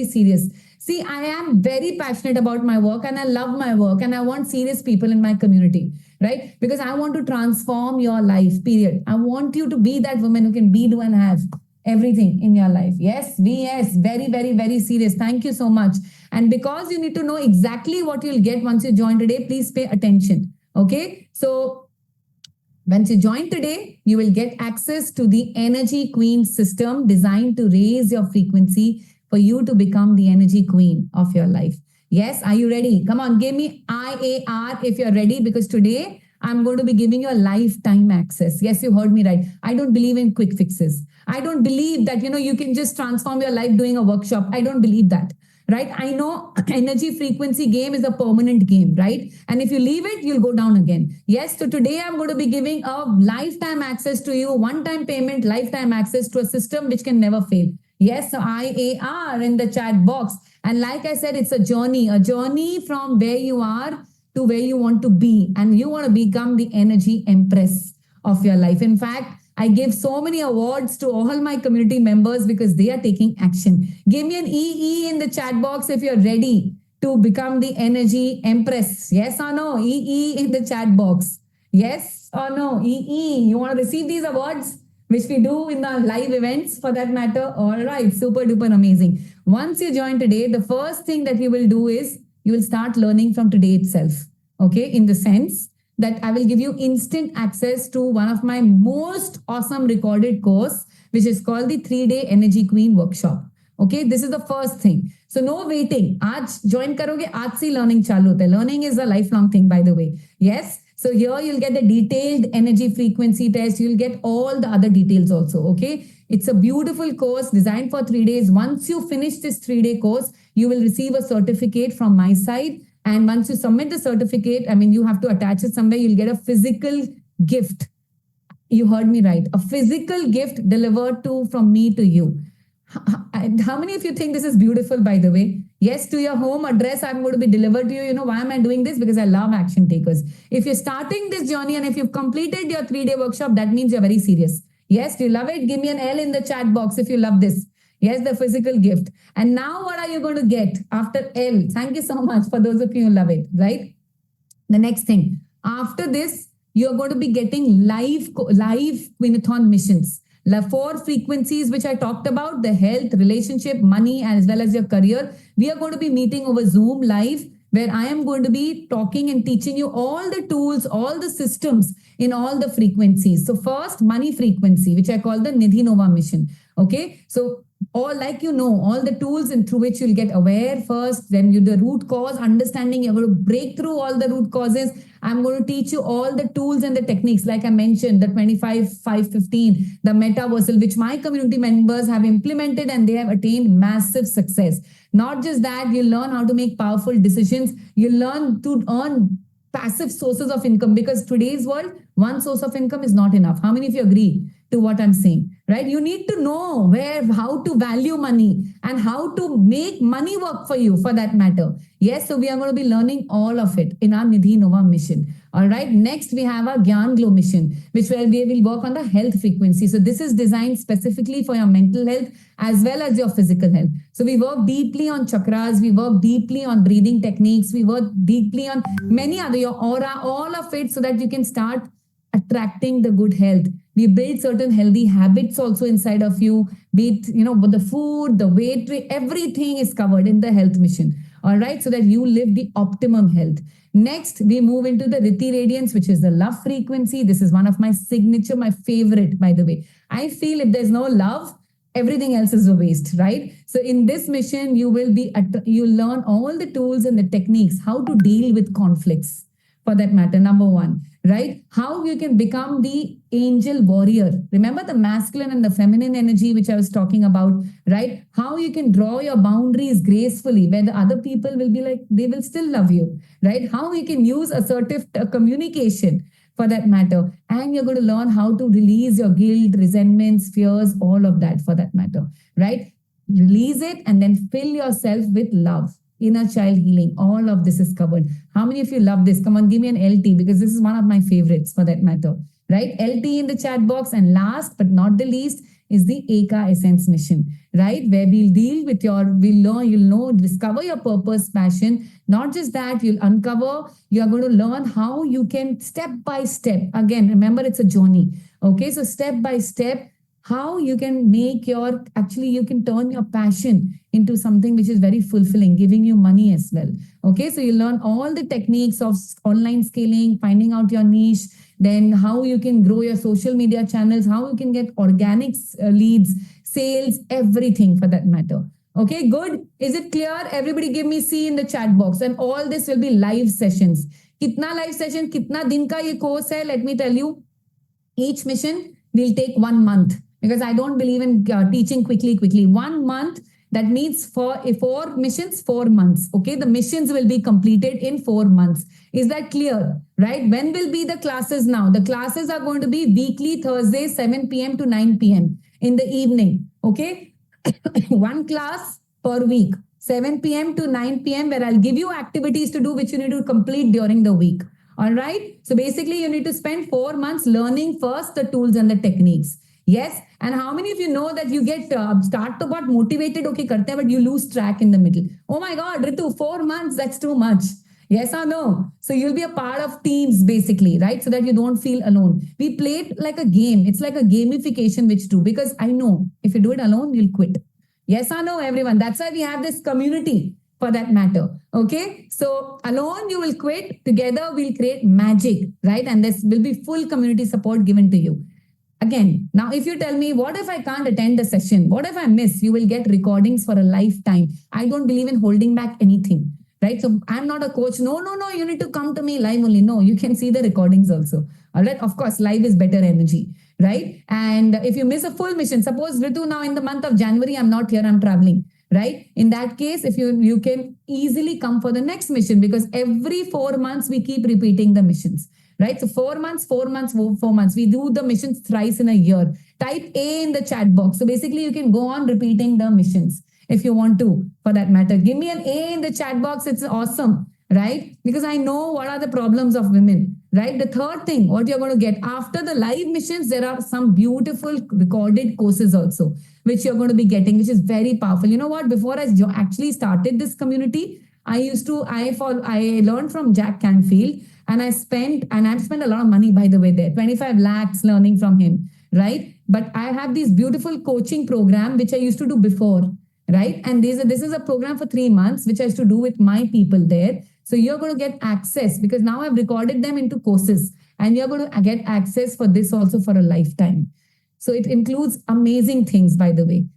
serious. See, I am very passionate about my work and I love my work and I want serious people in my community, right? Because I want to transform your life, period. I want you to be that woman who can be, do, and have everything in your life. Yes, very, very, very serious. Thank you so much. And because you need to know exactly what you'll get once you join today, please pay attention. Okay. So once you join today, you will get access to the Energy Queen system designed to raise your frequency for you to become the energy queen of your life. Yes, are you ready? Come on, give me IAR if you're ready, because today I'm going to be giving you a lifetime access. Yes, you heard me right. I don't believe in quick fixes. I don't believe that, you can just transform your life doing a workshop. I don't believe that. Right? I know energy frequency game is a permanent game, right? And if you leave it, you'll go down again. Yes, so today I'm going to be giving a lifetime access to you, one-time payment, lifetime access to a system which can never fail. Yes, so IAR in the chat box. And like I said, it's a journey from where you are to where you want to be. And you want to become the energy empress of your life. In fact, I give so many awards to all my community members because they are taking action. Give me an EE in the chat box if you're ready to become the energy empress. Yes or no? EE in the chat box. Yes or no? EE. You want to receive these awards, which we do in the live events for that matter? All right. Super duper amazing. Once you join today, the first thing that you will do is you will start learning from today itself. Okay. In the sense that I will give you instant access to one of my most awesome recorded course, which is called the 3-day Energy Queen Workshop. Okay, this is the first thing. So no waiting. Aaj join karoge, aaj se learning chalu hota hai. Learning is a lifelong thing, by the way. Yes. So here you'll get the detailed energy frequency test. You'll get all the other details also. Okay. It's a beautiful course designed for 3 days. Once you finish this 3-day course, you will receive a certificate from my side. And once you submit the certificate, you have to attach it somewhere. You'll get a physical gift. You heard me right. A physical gift delivered from me to you. How many of you think this is beautiful, by the way? Yes, to your home address, I'm going to be delivered to you. You know, why am I doing this? Because I love action takers. If you're starting this journey and if you've completed your 3-day workshop, that means you're very serious. Yes, do you love it? Give me an L in the chat box if you love this. Yes, the physical gift. And now what are you going to get after L? Thank you so much for those of you who love it, right? The next thing, after this, you're going to be getting live Queenathon missions. The 4 frequencies which I talked about, the health, relationship, money, as well as your career. We are going to be meeting over Zoom live, where I am going to be talking and teaching you all the tools, all the systems in all the frequencies. So first, money frequency, which I call the Nidhi Nova mission. Okay. So all the tools and through which you'll get aware first, then you the root cause, understanding, you're going to break through all the root causes. I'm going to teach you all the tools and the techniques, like I mentioned, the 25-5-15, the metaversal, which my community members have implemented and they have attained massive success. Not just that, you learn how to make powerful decisions. You learn to earn passive sources of income, because today's world, one source of income is not enough. How many of you agree to what I'm saying, right? You need to know how to value money and how to make money work for you, for that matter. Yes, so we are going to be learning all of it in our Nidhi Nova mission. All right. Next, we have our Gyan Glow mission, which where we will work on the health frequency. So this is designed specifically for your mental health as well as your physical health. So we work deeply on chakras. We work deeply on breathing techniques. We work deeply on many other, your aura, all of it, so that you can start attracting the good health. We build certain healthy habits also inside of you, be it, the food, the weight, everything is covered in the health mission. All right. So that you live the optimum health. Next, we move into the Riti Radiance, which is the love frequency. This is one of my signature, my favorite, by the way. I feel if there's no love, everything else is a waste, right? So in this mission, you learn all the tools and the techniques, how to deal with conflicts, for that matter. Number 1, right? How you can become the angel warrior. Remember the masculine and the feminine energy, which I was talking about, right? How you can draw your boundaries gracefully, where the other people will be like, they will still love you, right? How you can use assertive communication, for that matter. And you're going to learn how to release your guilt, resentments, fears, all of that, for that matter, right? Release it and then fill yourself with love. Inner child healing, all of this is covered. How many of you love this? Come on, give me an LT, because this is one of my favorites, for that matter, right? LT in the chat box. And last but not the least is the Eka Essence mission, right? Where we'll deal with discover your purpose, passion. Not just that, you're going to learn how you can step by step. Again, remember, it's a journey. Okay, so step by step, how you can make your, actually you can turn your passion into something which is very fulfilling, giving you money as well. Okay, so you learn all the techniques of online scaling, finding out your niche, then how you can grow your social media channels, how you can get organic leads, sales, everything for that matter. Okay, good. Is it clear? Everybody give me C in the chat box. And all this will be live sessions. Kitna live session, kitna din ka ye course hai? Let me tell you. Each mission will take 1 month because I don't believe in teaching quickly. 1 month, that means for 4 missions, 4 months. Okay, the missions will be completed in 4 months. Is that clear? Right? When will be the classes now? The classes are going to be weekly, Thursday, 7 p.m. to 9 p.m. in the evening. Okay, one class per week, 7 p.m. to 9 p.m., where I'll give you activities to do which you need to complete during the week. All right. So basically, you need to spend 4 months learning first the tools and the techniques. Yes. And how many of you know that you get start to got motivated, okay, karte, but you lose track in the middle? Oh my God, Ritu, 4 months, that's too much. Yes or no? So you'll be a part of teams basically, right? So that you don't feel alone. We play it like a game. It's like a gamification, which too, because I know if you do it alone, you'll quit. Yes or no, everyone? That's why we have this community for that matter. Okay. So alone you will quit. Together we'll create magic, right? And this will be full community support given to you. Again, now if you tell me, what if I can't attend the session? What if I miss? You will get recordings for a lifetime. I don't believe in holding back anything. Right. So I'm not a coach. No, you need to come to me live only. No, you can see the recordings also. All right. Of course, live is better energy. Right. And if you miss a full mission, suppose Ritu, now in the month of January, I'm not here, I'm traveling. Right. In that case, if you can easily come for the next mission, because every 4 months we keep repeating the missions. Right. So 4 months, 4 months, 4 months. We do the missions thrice in a year. Type A in the chat box. So basically, you can go on repeating the missions if you want to, for that matter. Give me an A in the chat box. It's awesome, right? Because I know what are the problems of women, right? The third thing, what you're going to get after the live missions, there are some beautiful recorded courses also, which you're going to be getting, which is very powerful. You know what? Before I actually started this community, I learned from Jack Canfield, and I've spent a lot of money, by the way, there, 25 lakhs learning from him, right? But I have this beautiful coaching program, which I used to do before, right? And this is a program for 3 months, which I used to do with my people there. So you're going to get access, because now I've recorded them into courses, and you're going to get access for this also for a lifetime. So it includes amazing things, by the way,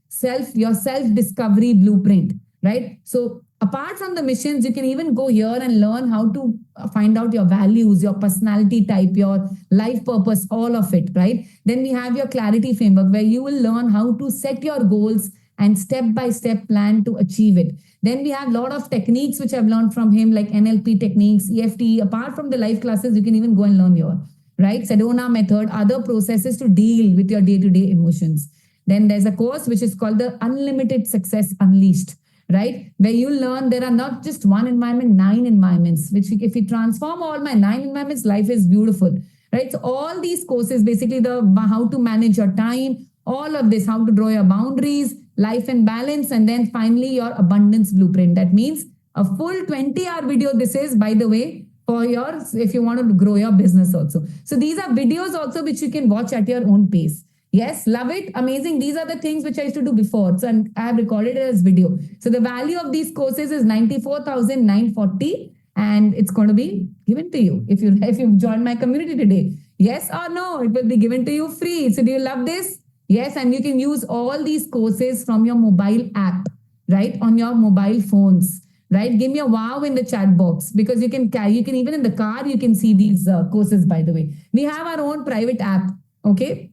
your self-discovery blueprint, right? So apart from the missions, you can even go here and learn how to find out your values, your personality type, your life purpose, all of it, right? Then we have your clarity framework, where you will learn how to set your goals and step-by-step plan to achieve it. Then we have a lot of techniques which I've learned from him, like NLP techniques, EFT. Apart from the live classes, you can even go and learn your, right? Sedona method, other processes to deal with your day-to-day emotions. Then there's a course which is called the Unlimited Success Unleashed, right? Where you learn there are not just one environment, 9 environments, which if we transform all my 9 environments, life is beautiful, right? So all these courses, basically how to manage your time, all of this, how to draw your boundaries, life and balance, and then finally your abundance blueprint. That means a full 20-hour video. This is, by the way, for if you want to grow your business also. So these are videos also which you can watch at your own pace. Yes, love it. Amazing. These are the things which I used to do before. So I have recorded it as video. So the value of these courses is 94,940, and it's going to be given to you if you join my community today. Yes or no? It will be given to you free. So do you love this? Yes, and you can use all these courses from your mobile app, right? On your mobile phones, right? Give me a wow in the chat box, because you can even in the car, you can see these courses, by the way. We have our own private app, okay?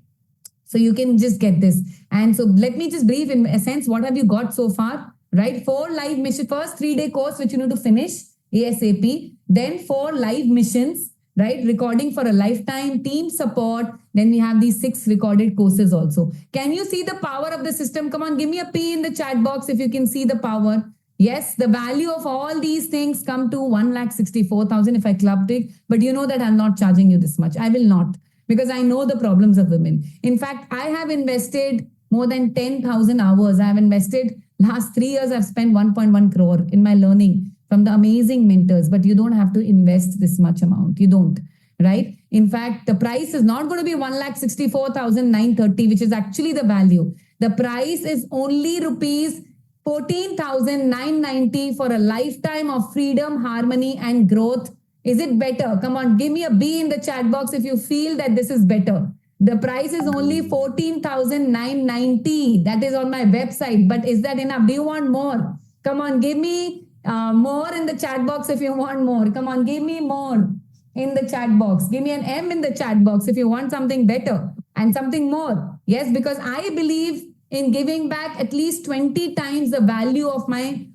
So you can just get this. And so let me just brief in a sense, what have you got so far, right? 4 live missions, first 3-day course, which you need to finish ASAP. Then 4 live missions, right? Recording for a lifetime, team support. Then we have these 6 recorded courses also. Can you see the power of the system? Come on, give me a P in the chat box if you can see the power. Yes, the value of all these things come to 1,64,000 if I clubbed it. But you know that I'm not charging you this much. I will not, because I know the problems of women. In fact, I have invested more than 10,000 hours. I have invested last 3 years. I've spent 1.1 crore in my learning from the amazing mentors, but you don't have to invest this much amount. You don't, right? In fact, the price is not going to be 1,64,930, which is actually the value. The price is only rupees 14,990 for a lifetime of freedom, harmony, and growth. Is it better? Come on, give me a B in the chat box if you feel that this is better. The price is only 14,990. That is on my website. But is that enough? Do you want more? Come on, give me more in the chat box if you want more. Come on, give me more in the chat box. Give me an M in the chat box if you want something better and something more. Yes, because I believe in giving back at least 20 times the value of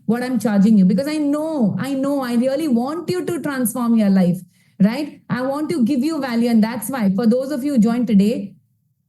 what I'm charging you, because I know, I really want you to transform your life, right? I want to give you value. And that's why for those of you who joined today,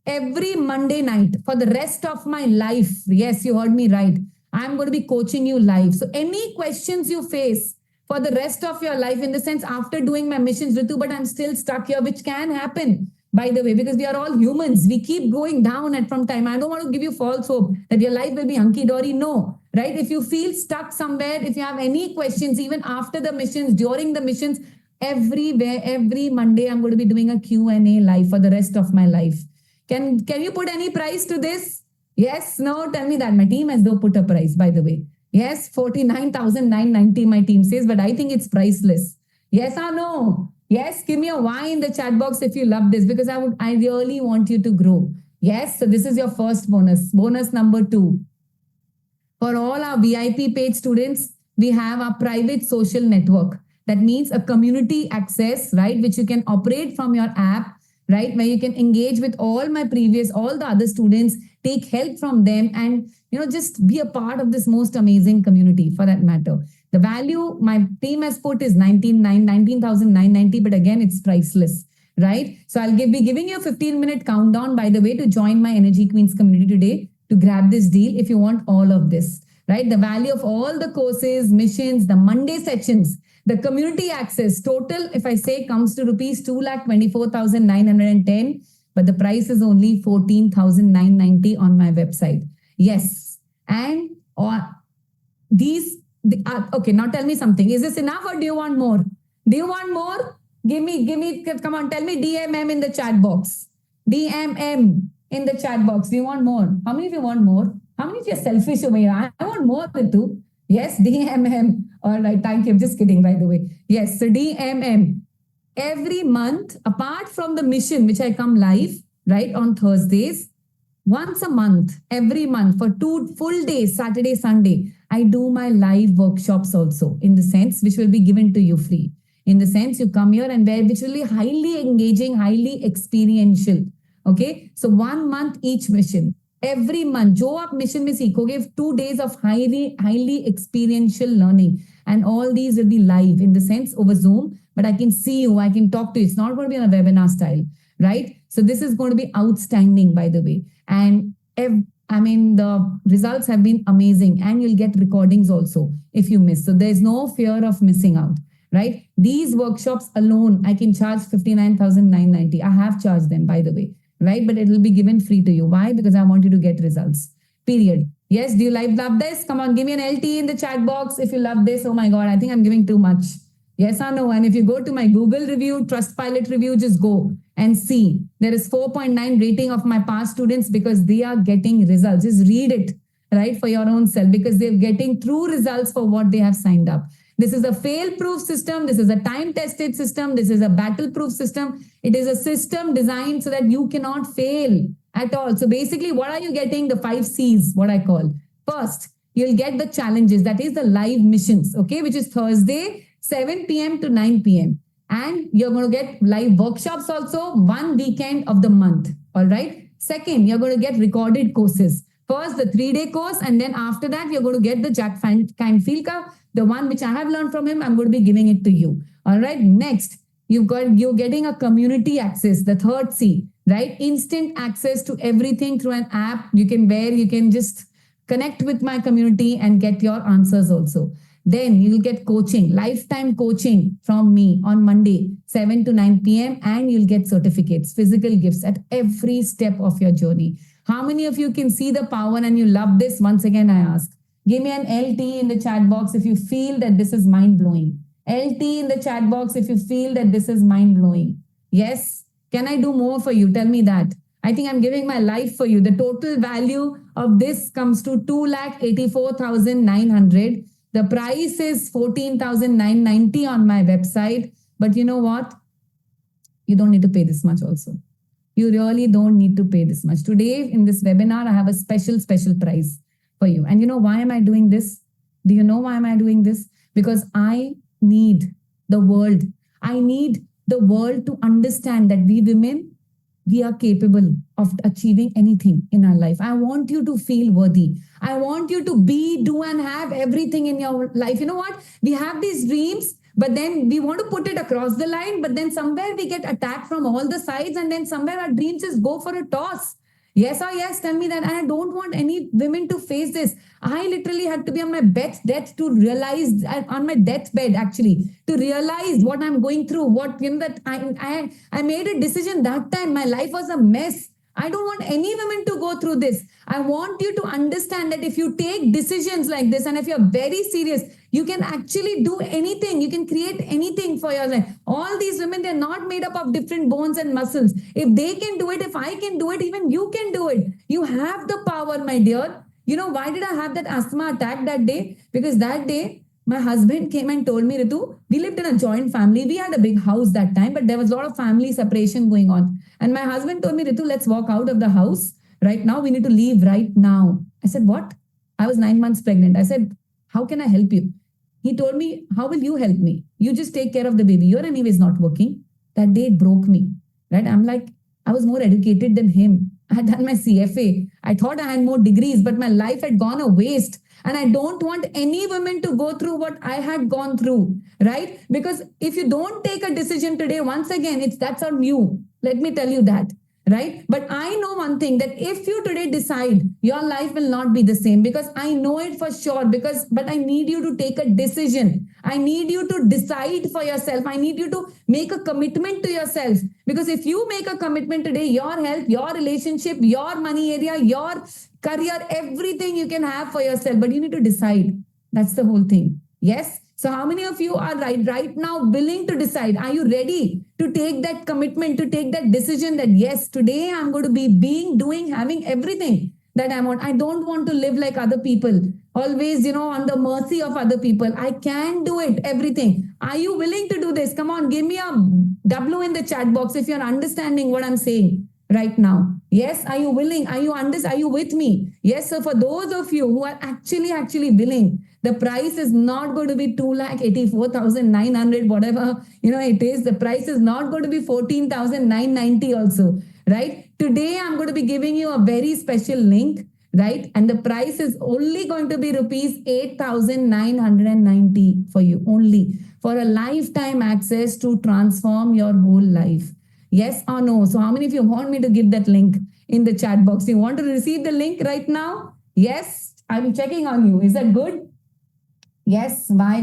every Monday night for the rest of my life, yes, you heard me right, I'm going to be coaching you live. So any questions you face for the rest of your life, in the sense after doing my missions, Ritu, but I'm still stuck here, which can happen, by the way, because we are all humans. We keep going down at from time. I don't want to give you false hope that your life will be hunky-dory. No, right? If you feel stuck somewhere, if you have any questions, even after the missions, during the missions, everywhere, every Monday, I'm going to be doing a Q&A live for the rest of my life. Can you put any price to this? Yes, no, tell me that. My team has though put a price, by the way. Yes, 49,990 my team says, but I think it's priceless. Yes or no? Yes, give me a Y in the chat box if you love this, because I really want you to grow. Yes, so this is your first bonus. Bonus number 2. For all our VIP paid students, we have our private social network. That means a community access, right, which you can operate from your app, right, where you can engage with all the other students, take help from them, and just be a part of this most amazing community for that matter. The value my team has put is 19,990, but again, it's priceless, right? So I'll be giving you a 15-minute countdown, by the way, to join my Energy Queens community today, to grab this deal if you want all of this, right? The value of all the courses, missions, the Monday sessions, the community access, total, if I say, comes to rupees 2,24,910, but the price is only 14,990 on my website. Yes. And okay, now tell me something. Is this enough or do you want more? Do you want more? Give me, come on, tell me DMM in the chat box. DMM in the chat box. Do you want more? How many of you want more? How many of you are selfish over here? I want more than 2. Yes, DMM. All right, thank you. I'm just kidding, by the way. Yes, so DMM. Every month, apart from the mission, which I come live, right, on Thursdays, once a month, every month for 2 full days, Saturday, Sunday, I do my live workshops also, in the sense which will be given to you free. In the sense you come here and which will be highly engaging, highly experiential. Okay. So 1 month each mission. Every month, jo aap mission mein seekhoge, 2 days of highly experiential learning. And all these will be live, in the sense over Zoom, but I can see you, I can talk to you. It's not going to be on a webinar style, right? So this is going to be outstanding, by the way. And the results have been amazing, and you'll get recordings also if you miss. So there's no fear of missing out, right? These workshops alone, I can charge 59,990. I have charged them, by the way, right? But it will be given free to you. Why? Because I want you to get results, period. Yes, do you love this? Come on, give me an LT in the chat box if you love this. Oh my God, I think I'm giving too much. Yes or no? And if you go to my Google review, Trustpilot review, just go and see. There is 4.9 rating of my past students because they are getting results. Just read it, right, for your own self, because they're getting true results for what they have signed up. This is a fail-proof system. This is a time-tested system. This is a battle-proof system. It is a system designed so that you cannot fail at all. So basically, what are you getting? The 5 C's, what I call. First, you'll get the challenges. That is the live missions, okay, which is Thursday, 7 p.m. to 9 p.m. And you're going to get live workshops also 1 weekend of the month. All right. Second, you're going to get recorded courses. First, the 3-day course. And then after that, you're going to get the Jack Canfield, the one which I have learned from him. I'm going to be giving it to you. All right. Next, you're getting a community access, the 3rd C, right? Instant access to everything through an app you can just connect with my community and get your answers also. Then you'll get coaching, lifetime coaching from me on Monday, 7 to 9 p.m. And you'll get certificates, physical gifts at every step of your journey. How many of you can see the power and you love this? Once again, I ask, give me an LT in the chat box if you feel that this is mind-blowing. LT in the chat box if you feel that this is mind-blowing. Yes. Can I do more for you? Tell me that. I think I'm giving my life for you. The total value of this comes to 2,84,900. The price is 14,990 on my website. But you know what? You don't need to pay this much also. You really don't need to pay this much. Today in this webinar, I have a special price for you. And you know why am I doing this? Do you know why am I doing this? Because I need the world. I need the world to understand that we women, we are capable of achieving anything in our life. I want you to feel worthy. I want you to be, do, and have everything in your life. You know what? We have these dreams, but then we want to put it across the line, but then somewhere we get attacked from all the sides, and then somewhere our dreams just go for a toss. Yes or yes, tell me that. And I don't want any women to face this. I literally had to be on my death to realize, on my deathbed actually, to realize what I'm going through. What, you know, that I made a decision that time. My life was a mess. I don't want any women to go through this. I want you to understand that if you take decisions like this, and if you're very serious, you can actually do anything. You can create anything for your life. All these women, they're not made up of different bones and muscles. If they can do it, if I can do it, even you can do it. You have the power, my dear. You know, why did I have that asthma attack that day? Because that day, my husband came and told me, Ritu, we lived in a joint family. We had a big house that time, but there was a lot of family separation going on. And my husband told me, Ritu, let's walk out of the house right now. We need to leave right now. I said, what? I was 9 months pregnant. I said, how can I help you? He told me, how will you help me? You just take care of the baby. You're anyways not working. That day it broke me, right? I'm like, I was more educated than him. I had done my CFA. I thought I had more degrees, but my life had gone a waste. And I don't want any women to go through what I had gone through, right? Because if you don't take a decision today, once again, that's on you. Let me tell you that, right? But I know one thing, that if you today decide, your life will not be the same, because I know it for sure. But I need you to take a decision. I need you to decide for yourself. I need you to make a commitment to yourself. Because if you make a commitment today, your health, your relationship, your money area, your career, everything you can have for yourself, but you need to decide. That's the whole thing. Yes. So how many of you are right now willing to decide? Are you ready to take that commitment, to take that decision that yes, today I'm going to be being, doing, having everything that I want. I don't want to live like other people. Always, on the mercy of other people. I can do it, everything. Are you willing to do this? Come on, give me a W in the chat box if you're understanding what I'm saying right now. Yes, are you willing? Are you with me? Yes, so for those of you who are actually willing, the price is not going to be 2,84,900, whatever, it is. The price is not going to be 14,990 also, right? Today, I'm going to be giving you a very special link, right? And the price is only going to be rupees 8,990 for you, only for a lifetime access to transform your whole life. Yes or no? So how many of you want me to give that link in the chat box? You want to receive the link right now? Yes, I'm checking on you. Is that good? Yes, why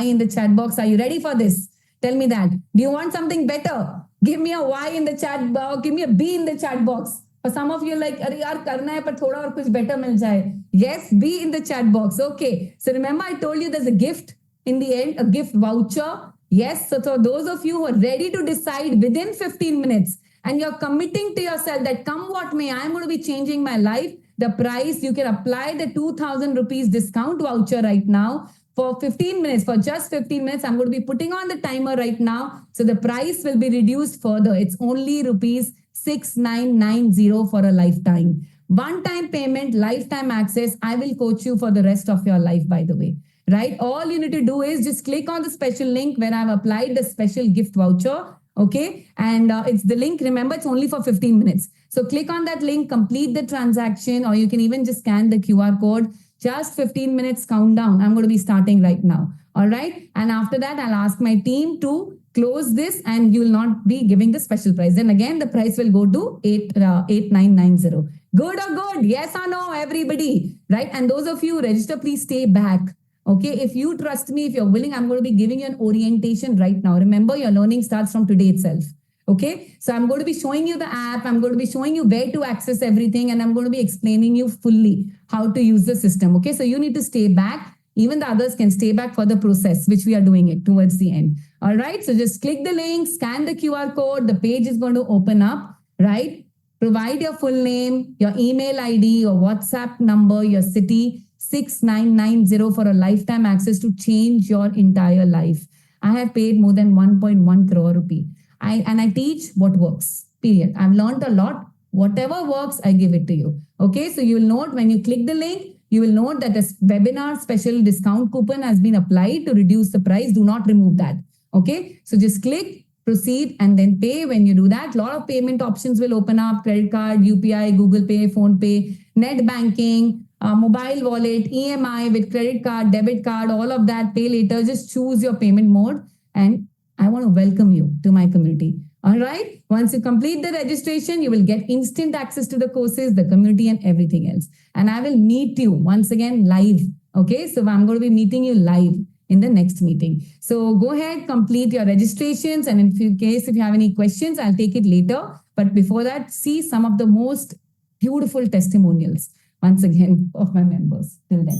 in the chat box? Are you ready for this? Tell me that. Do you want something better? Give me a Y in the chat box. Give me a B in the chat box. For some of you like, अरे यार करना है पर थोड़ा और कुछ better मिल जाए. Yes, B in the chat box. Okay. So remember I told you there's a gift in the end, a gift voucher. Yes. So for those of you who are ready to decide within 15 minutes and you're committing to yourself that come what may, I'm going to be changing my life. The price, you can apply the 2,000 rupees discount voucher right now for 15 minutes, for just 15 minutes. I'm going to be putting on the timer right now. So the price will be reduced further. It's only rupees 6,990 for a lifetime. One-time payment, lifetime access. I will coach you for the rest of your life, by the way. Right? All you need to do is just click on the special link where I've applied the special gift voucher. Okay. And it's the link. Remember, it's only for 15 minutes. So click on that link, complete the transaction, or you can even just scan the QR code. Just 15 minutes countdown. I'm going to be starting right now. All right. And after that, I'll ask my team to close this and you will not be giving the special price. Then again, the price will go to 8,990. Good or good? Yes or no, everybody? Right. And those of you who register, please stay back. Okay, if you trust me, if you're willing, I'm going to be giving you an orientation right now. Remember, your learning starts from today itself. Okay, so I'm going to be showing you the app. I'm going to be showing you where to access everything. And I'm going to be explaining you fully how to use the system. Okay, so you need to stay back. even the others can stay back for the process, which we are doing it towards the end. All right. So just click the link, scan the QR code. The page is going to open up, right? Provide your full name, your email ID, your WhatsApp number, your city, 6990 for a lifetime access to change your entire life. I have paid more than 1.1 crore rupee. I teach what works, period. I've learned a lot. Whatever works, I give it to you. Okay, so you will note when you click the link, you will note that a webinar special discount coupon has been applied to reduce the price. Do not remove that. Okay, so just click, proceed, and then pay. When you do that, a lot of payment options will open up: credit card, UPI, Google Pay, Phone Pay, net banking, mobile wallet, EMI with credit card, debit card, all of that. Pay later. Just choose your payment mode. And I want to welcome you to my community. All right. Once you complete the registration, you will get instant access to the courses, the community, and everything else. And I will meet you once again live. Okay. So I'm going to be meeting you live in the next meeting. So go ahead, complete your registrations. And in case if you have any questions, I'll take it later. But before that, see some of the most beautiful testimonials once again of my members. Till then.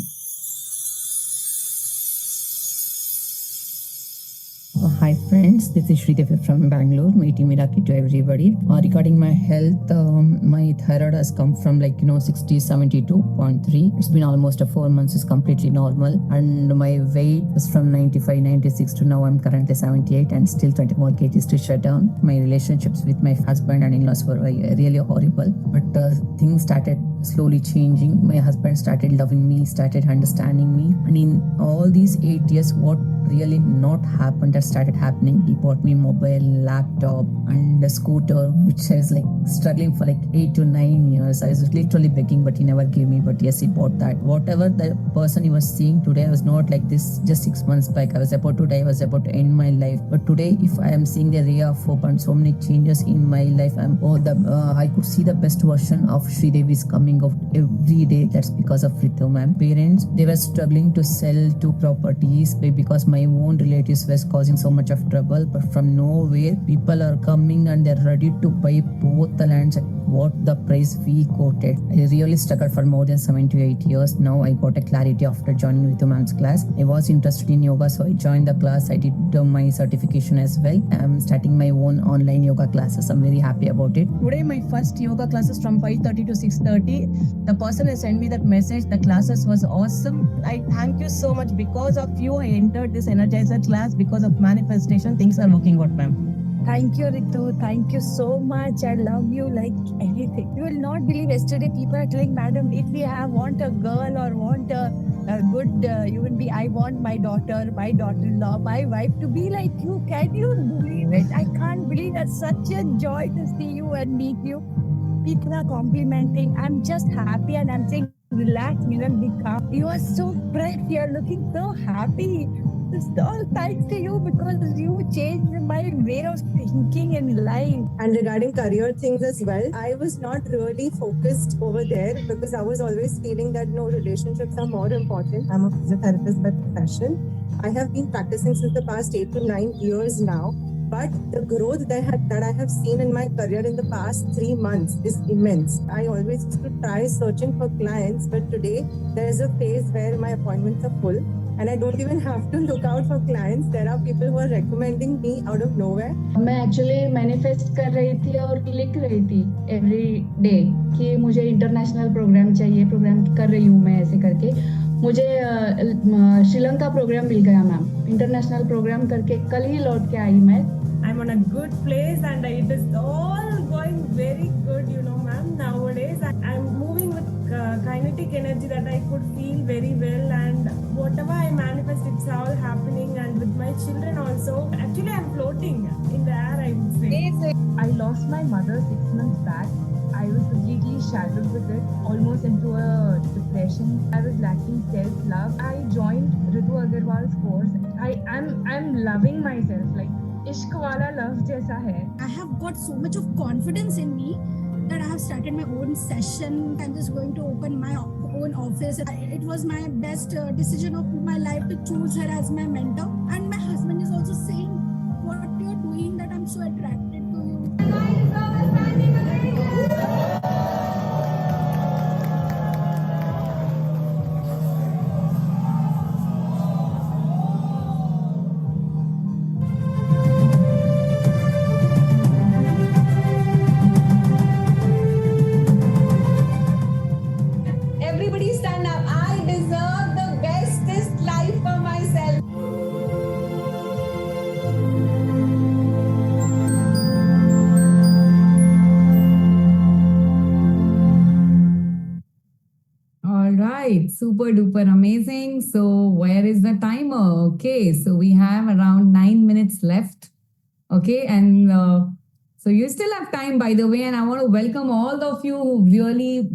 Hi friends, this is Sridevi from Bangalore. Miraki to everybody. Regarding my health, my thyroid has come from 60, 72.3. It's been almost 4 months. It's completely normal. And my weight was from 95, 96 to now I'm currently 78 and still 24 kgs to shut down. My relationships with my husband and in-laws were really horrible. But things started slowly changing. My husband started loving me, started understanding me. And in all these 8 years, what really not happened that started happening. He bought me mobile, laptop, and a scooter, which I was struggling for 8 to 9 years. I was literally begging, but he never gave me. But yes, he bought that. Whatever the person he was seeing today, I was not like this just 6 months back. I was about to die. I was about to end my life. But today, if I am seeing the ray of hope and so many changes in my life, I could see the best version of Sridevi is coming out every day. That's because of Ritru ma'am. Parents, they were struggling to sell 2 properties because my own relatives were causing so much of trouble, but from nowhere people are coming and they're ready to buy both the lands at what the price we quoted. I really struggled for more than 7 to 8 years. Now I got a clarity after joining Ritru ma'am's class. I was interested in yoga, so I joined the class. I did my certification as well. I'm starting my own online yoga classes. I'm very happy about it. Today my first yoga classes from 5:30 to 6:30. The person has sent me that message. The classes was awesome. I thank you so much. Because of you, I entered this Energizer class. Because of manifestation, things are working out, ma'am. Thank you, Ritru. Thank you so much. I love you like anything. You will not believe yesterday people are telling, Madam, if we want a girl or want a good human being, I want my daughter-in-law, my wife to be like you. Can you believe it? I can't believe it. It's such a joy to see you and meet you. People are complimenting. I'm just happy and I'm saying, relax, you will be calm. You are so fresh. You're looking so happy. It's all thanks to you because you changed my way of thinking in life. And regarding career things as well, I was not really focused over there because I was always feeling that no, relationships are more important. I'm a physiotherapist by profession. I have been practicing since the past 8 to 9 years now. But the growth that I have seen in my career in the past 3 months is immense. I always used to try searching for clients, but today there is a phase where my appointments are full. And I don't even have to look out for clients. There are people who are recommending me out of nowhere. मैं actually manifest कर रही थी और लिख रही थी every day कि मुझे international program चाहिए, program कर रही हूँ मैं ऐसे करके. मुझे श्रीलंका प्रोग्राम मिल गया मैम. इंटरनेशनल प्रोग्राम करके कल ही लौट के आई मैं. I'm on a good place and it is all going very good, ma'am. Nowadays, I'm moving with kinetic energy that I could feel very well, and whatever I manifest, it's all happening. And with my children also, actually, I'm floating in the air, I would say. I lost my mother 6 months back. I was completely shattered with it, almost into a depression. I was lacking self-love. I joined Ritru Aggarwal's course. I'm loving myself. Like, ishq wala love jaisa hai. I have got so much of confidence in me that I have started my own session. I'm just going to open my own office. It was my best decision of my life to choose her as my mentor. And my husband is also saying, what you're doing, that I'm so attracted to you. super duper amazing. So where is the timer? Okay, so we have around 9 minutes left. Okay, and so you still have time, by the way, and I want to welcome all of you who really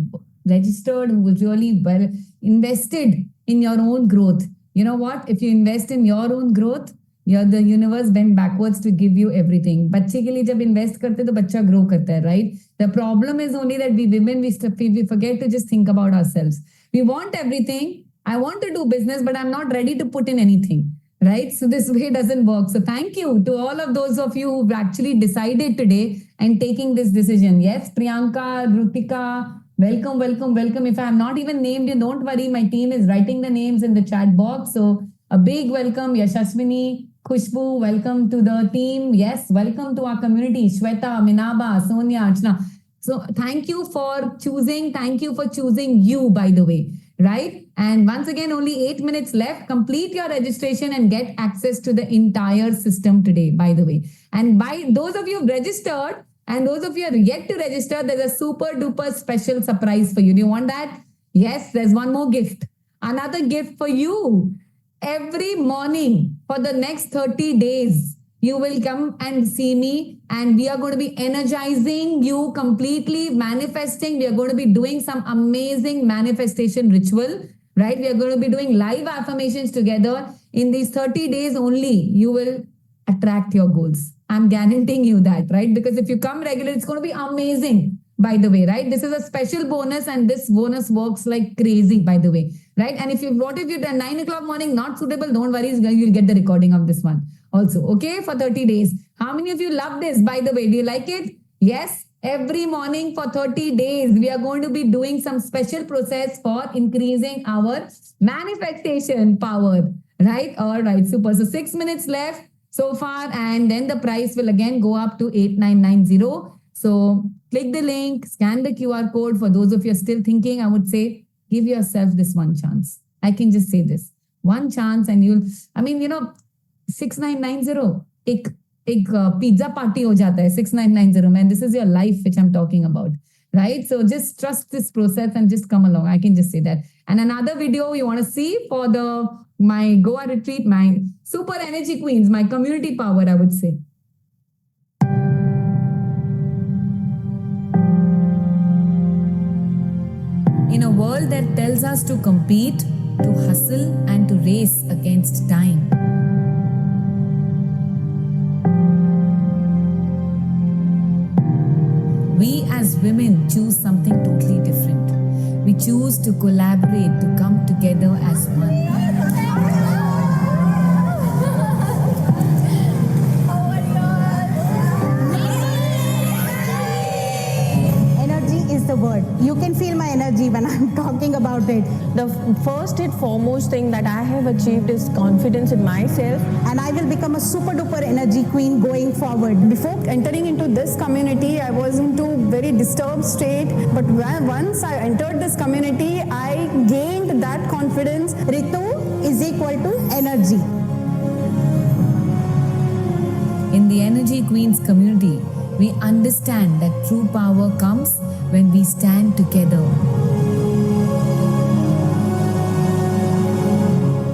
registered, who really well invested in your own growth. You know what? If you invest in your own growth, the universe bend backwards to give you everything. बच्चे के लिए जब invest करते तो बच्चा grow करता है, right? The problem is only that we women, we forget to just think about ourselves. We want everything. I want to do business, but I'm not ready to put in anything. Right? So this way doesn't work. So thank you to all of those of you who've actually decided today and taking this decision. Yes, Priyanka, Rutika, welcome, welcome, welcome. If I have not even named you, don't worry. My team is writing the names in the chat box. So a big welcome, Yashaswini, Khushbu, welcome to the team. Yes, welcome to our community. Shweta, Minaba, Sonia, Archana. So thank you for choosing. Thank you for choosing you, by the way. Right? And once again, only 8 minutes left. Complete your registration and get access to the entire system today, by the way. And by those of you who've registered and those of you who are yet to register, there's a super duper special surprise for you. Do you want that? Yes, there's one more gift. Another gift for you. Every morning for the next 30 days, you will come and see me and we are going to be energizing you completely, manifesting. We are going to be doing some amazing manifestation ritual, right? We are going to be doing live affirmations together. In these 30 days only, you will attract your goals. I'm guaranteeing you that, right? Because if you come regularly, it's going to be amazing, by the way, right? This is a special bonus and this bonus works like crazy, by the way, right? And if you're 9 o'clock morning, not suitable, don't worry, you'll get the recording of this one also, okay, for 30 days. How many of you love this, by the way? Do you like it? Yes. Every morning for 30 days, we are going to be doing some special process for increasing our manifestation power, right? All right, super. So 6 minutes left so far, and then the price will again go up to 8990. So click the link, scan the QR code. For those of you still thinking, I would say, give yourself this one chance. I can just say this. One chance and you'll, 6990, एक pizza party हो जाता है 6990 man. This is your life which I'm talking about, right? So just trust this process and just come along. I can just say that. And another video you want to see for my Goa retreat, my super energy queens, my community power, I would say. In a world that tells us to compete, to hustle and to race against time, we as women choose something totally different. We choose to collaborate, to come together as one. Is the word. You can feel my energy when I'm talking about it. The first and foremost thing that I have achieved is confidence in myself. And I will become a super duper energy queen going forward. Before entering into this community, I was into very disturbed state. But once I entered this community, I gained that confidence. Ritru is equal to energy. In the Energy Queens community, we understand that true power comes when we stand together.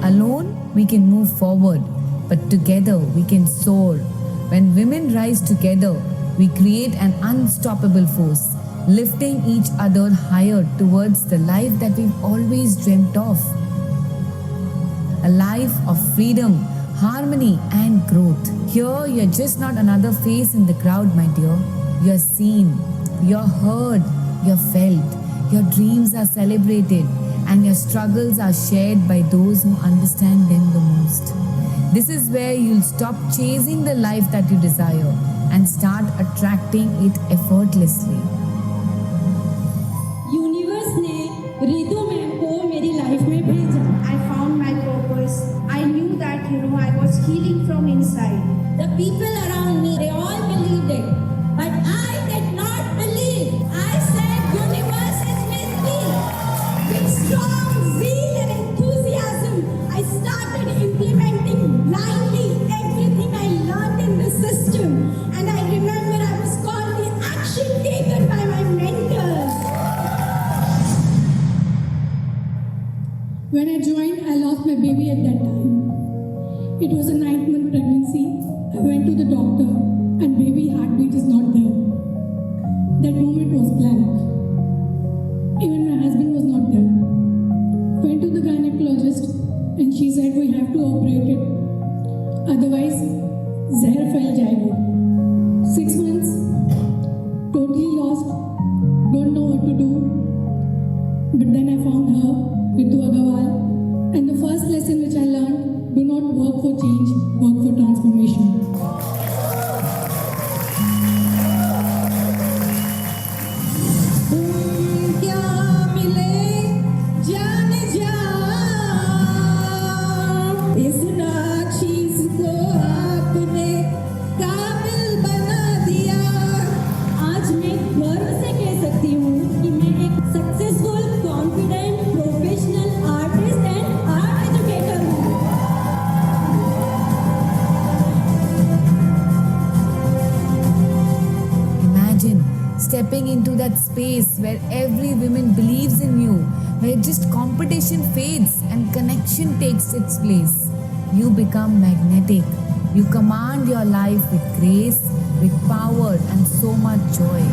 Alone, we can move forward, but together we can soar. When women rise together, we create an unstoppable force, lifting each other higher towards the life that we've always dreamt of. A life of freedom, harmony and growth. Here, you're just not another face in the crowd, my dear. You're seen, you're heard, you're felt, your dreams are celebrated, and your struggles are shared by those who understand them the most. This is where you'll stop chasing the life that you desire and start attracting it effortlessly. Universe ने Ritu ma'am को मेरी life में भेजा. I found my purpose. I knew that I was healing from inside. The people around me, they all believed it, but I did not believe. I said, universe is with me. With strong zeal and enthusiasm, I started implementing blindly everything I learned in the system. And I remember I was called the action taken by my mentors. It was a 9-month pregnancy. I went to the doctor and baby heartbeat is not there. That moment was blank. Even my husband was not there. Went to the gynecologist and she said we have to operate it. Otherwise, zehar fell jayega. 6 months, totally lost, don't know what to do. But then I found her, Ritru Aggarwal, and the first lesson which I learned, do not work for change, work for transformation. Imagine stepping into that space where every woman believes in you, where just competition fades and connection takes its place. You become magnetic. You command your life with grace, with power, and so much joy.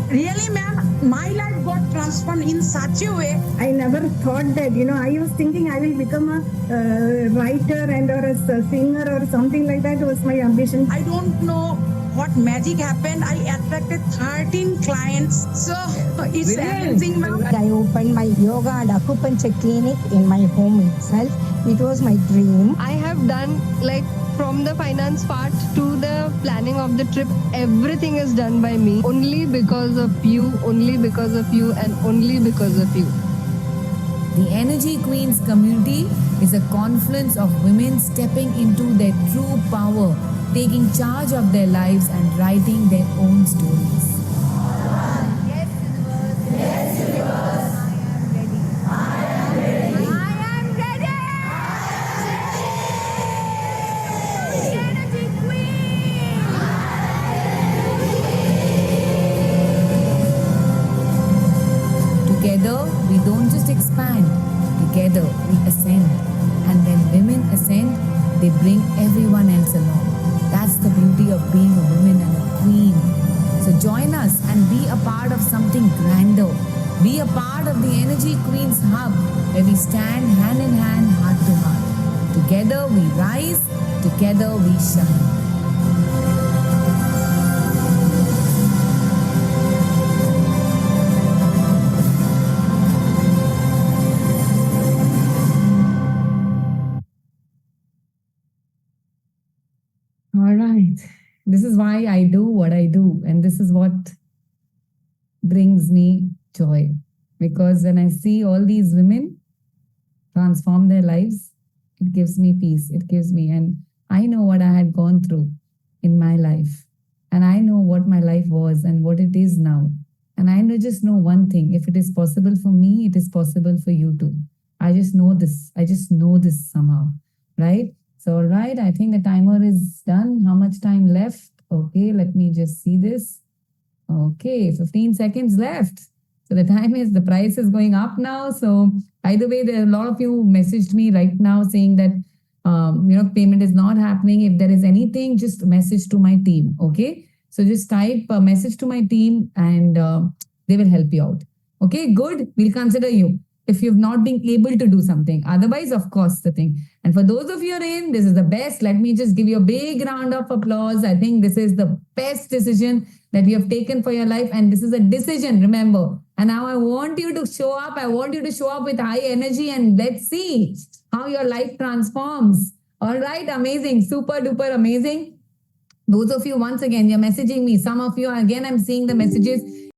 Really, ma'am, my life got transformed in such a way. I never thought that, I was thinking I will become a writer and or a singer or something like that was my ambition. I don't know what magic happened. I attracted 13 clients. So it's amazing, ma'am. I opened my yoga and acupuncture clinic in my home itself. It was my dream. I have done from the finance part to the planning of the trip, everything is done by me. Only because of you, only because of you, and only because of you. The Energy Queens community is a confluence of women stepping into their true power, taking charge of their lives and writing their own stories. Together, we don't just expand, together we ascend. And when women ascend, they bring everyone else along. That's the beauty of being a woman and a queen. So join us and be a part of something grander. Be a part of the Energy Queens Hub, where we stand hand in hand, heart to heart. Together we rise, together we shine. All right. This is why I do what I do. And this is what brings me joy. Because when I see all these women transform their lives, it gives me peace. It gives me, and I know what I had gone through in my life. And I know what my life was and what it is now. And I just know one thing. If it is possible for me, it is possible for you too. I just know this. I just know this somehow. Right? So, all right, I think the timer is done. How much time left? Okay, let me just see this. Okay, 15 seconds left. So the price is going up now. So either way, there are a lot of you messaged me right now saying that, payment is not happening. If there is anything, just message to my team. Okay, so just type a message to my team and they will help you out. Okay, good. We'll consider you if you've not been able to do something. Otherwise, of course, the thing. And for those of you who are in, this is the best. Let me just give you a big round of applause. I think this is the best decision that you have taken for your life. And this is a decision, remember. And now I want you to show up. I want you to show up with high energy and let's see how your life transforms. All right, amazing, super duper amazing. Those of you, once again, you're messaging me. Some of you, again, I'm seeing the messages.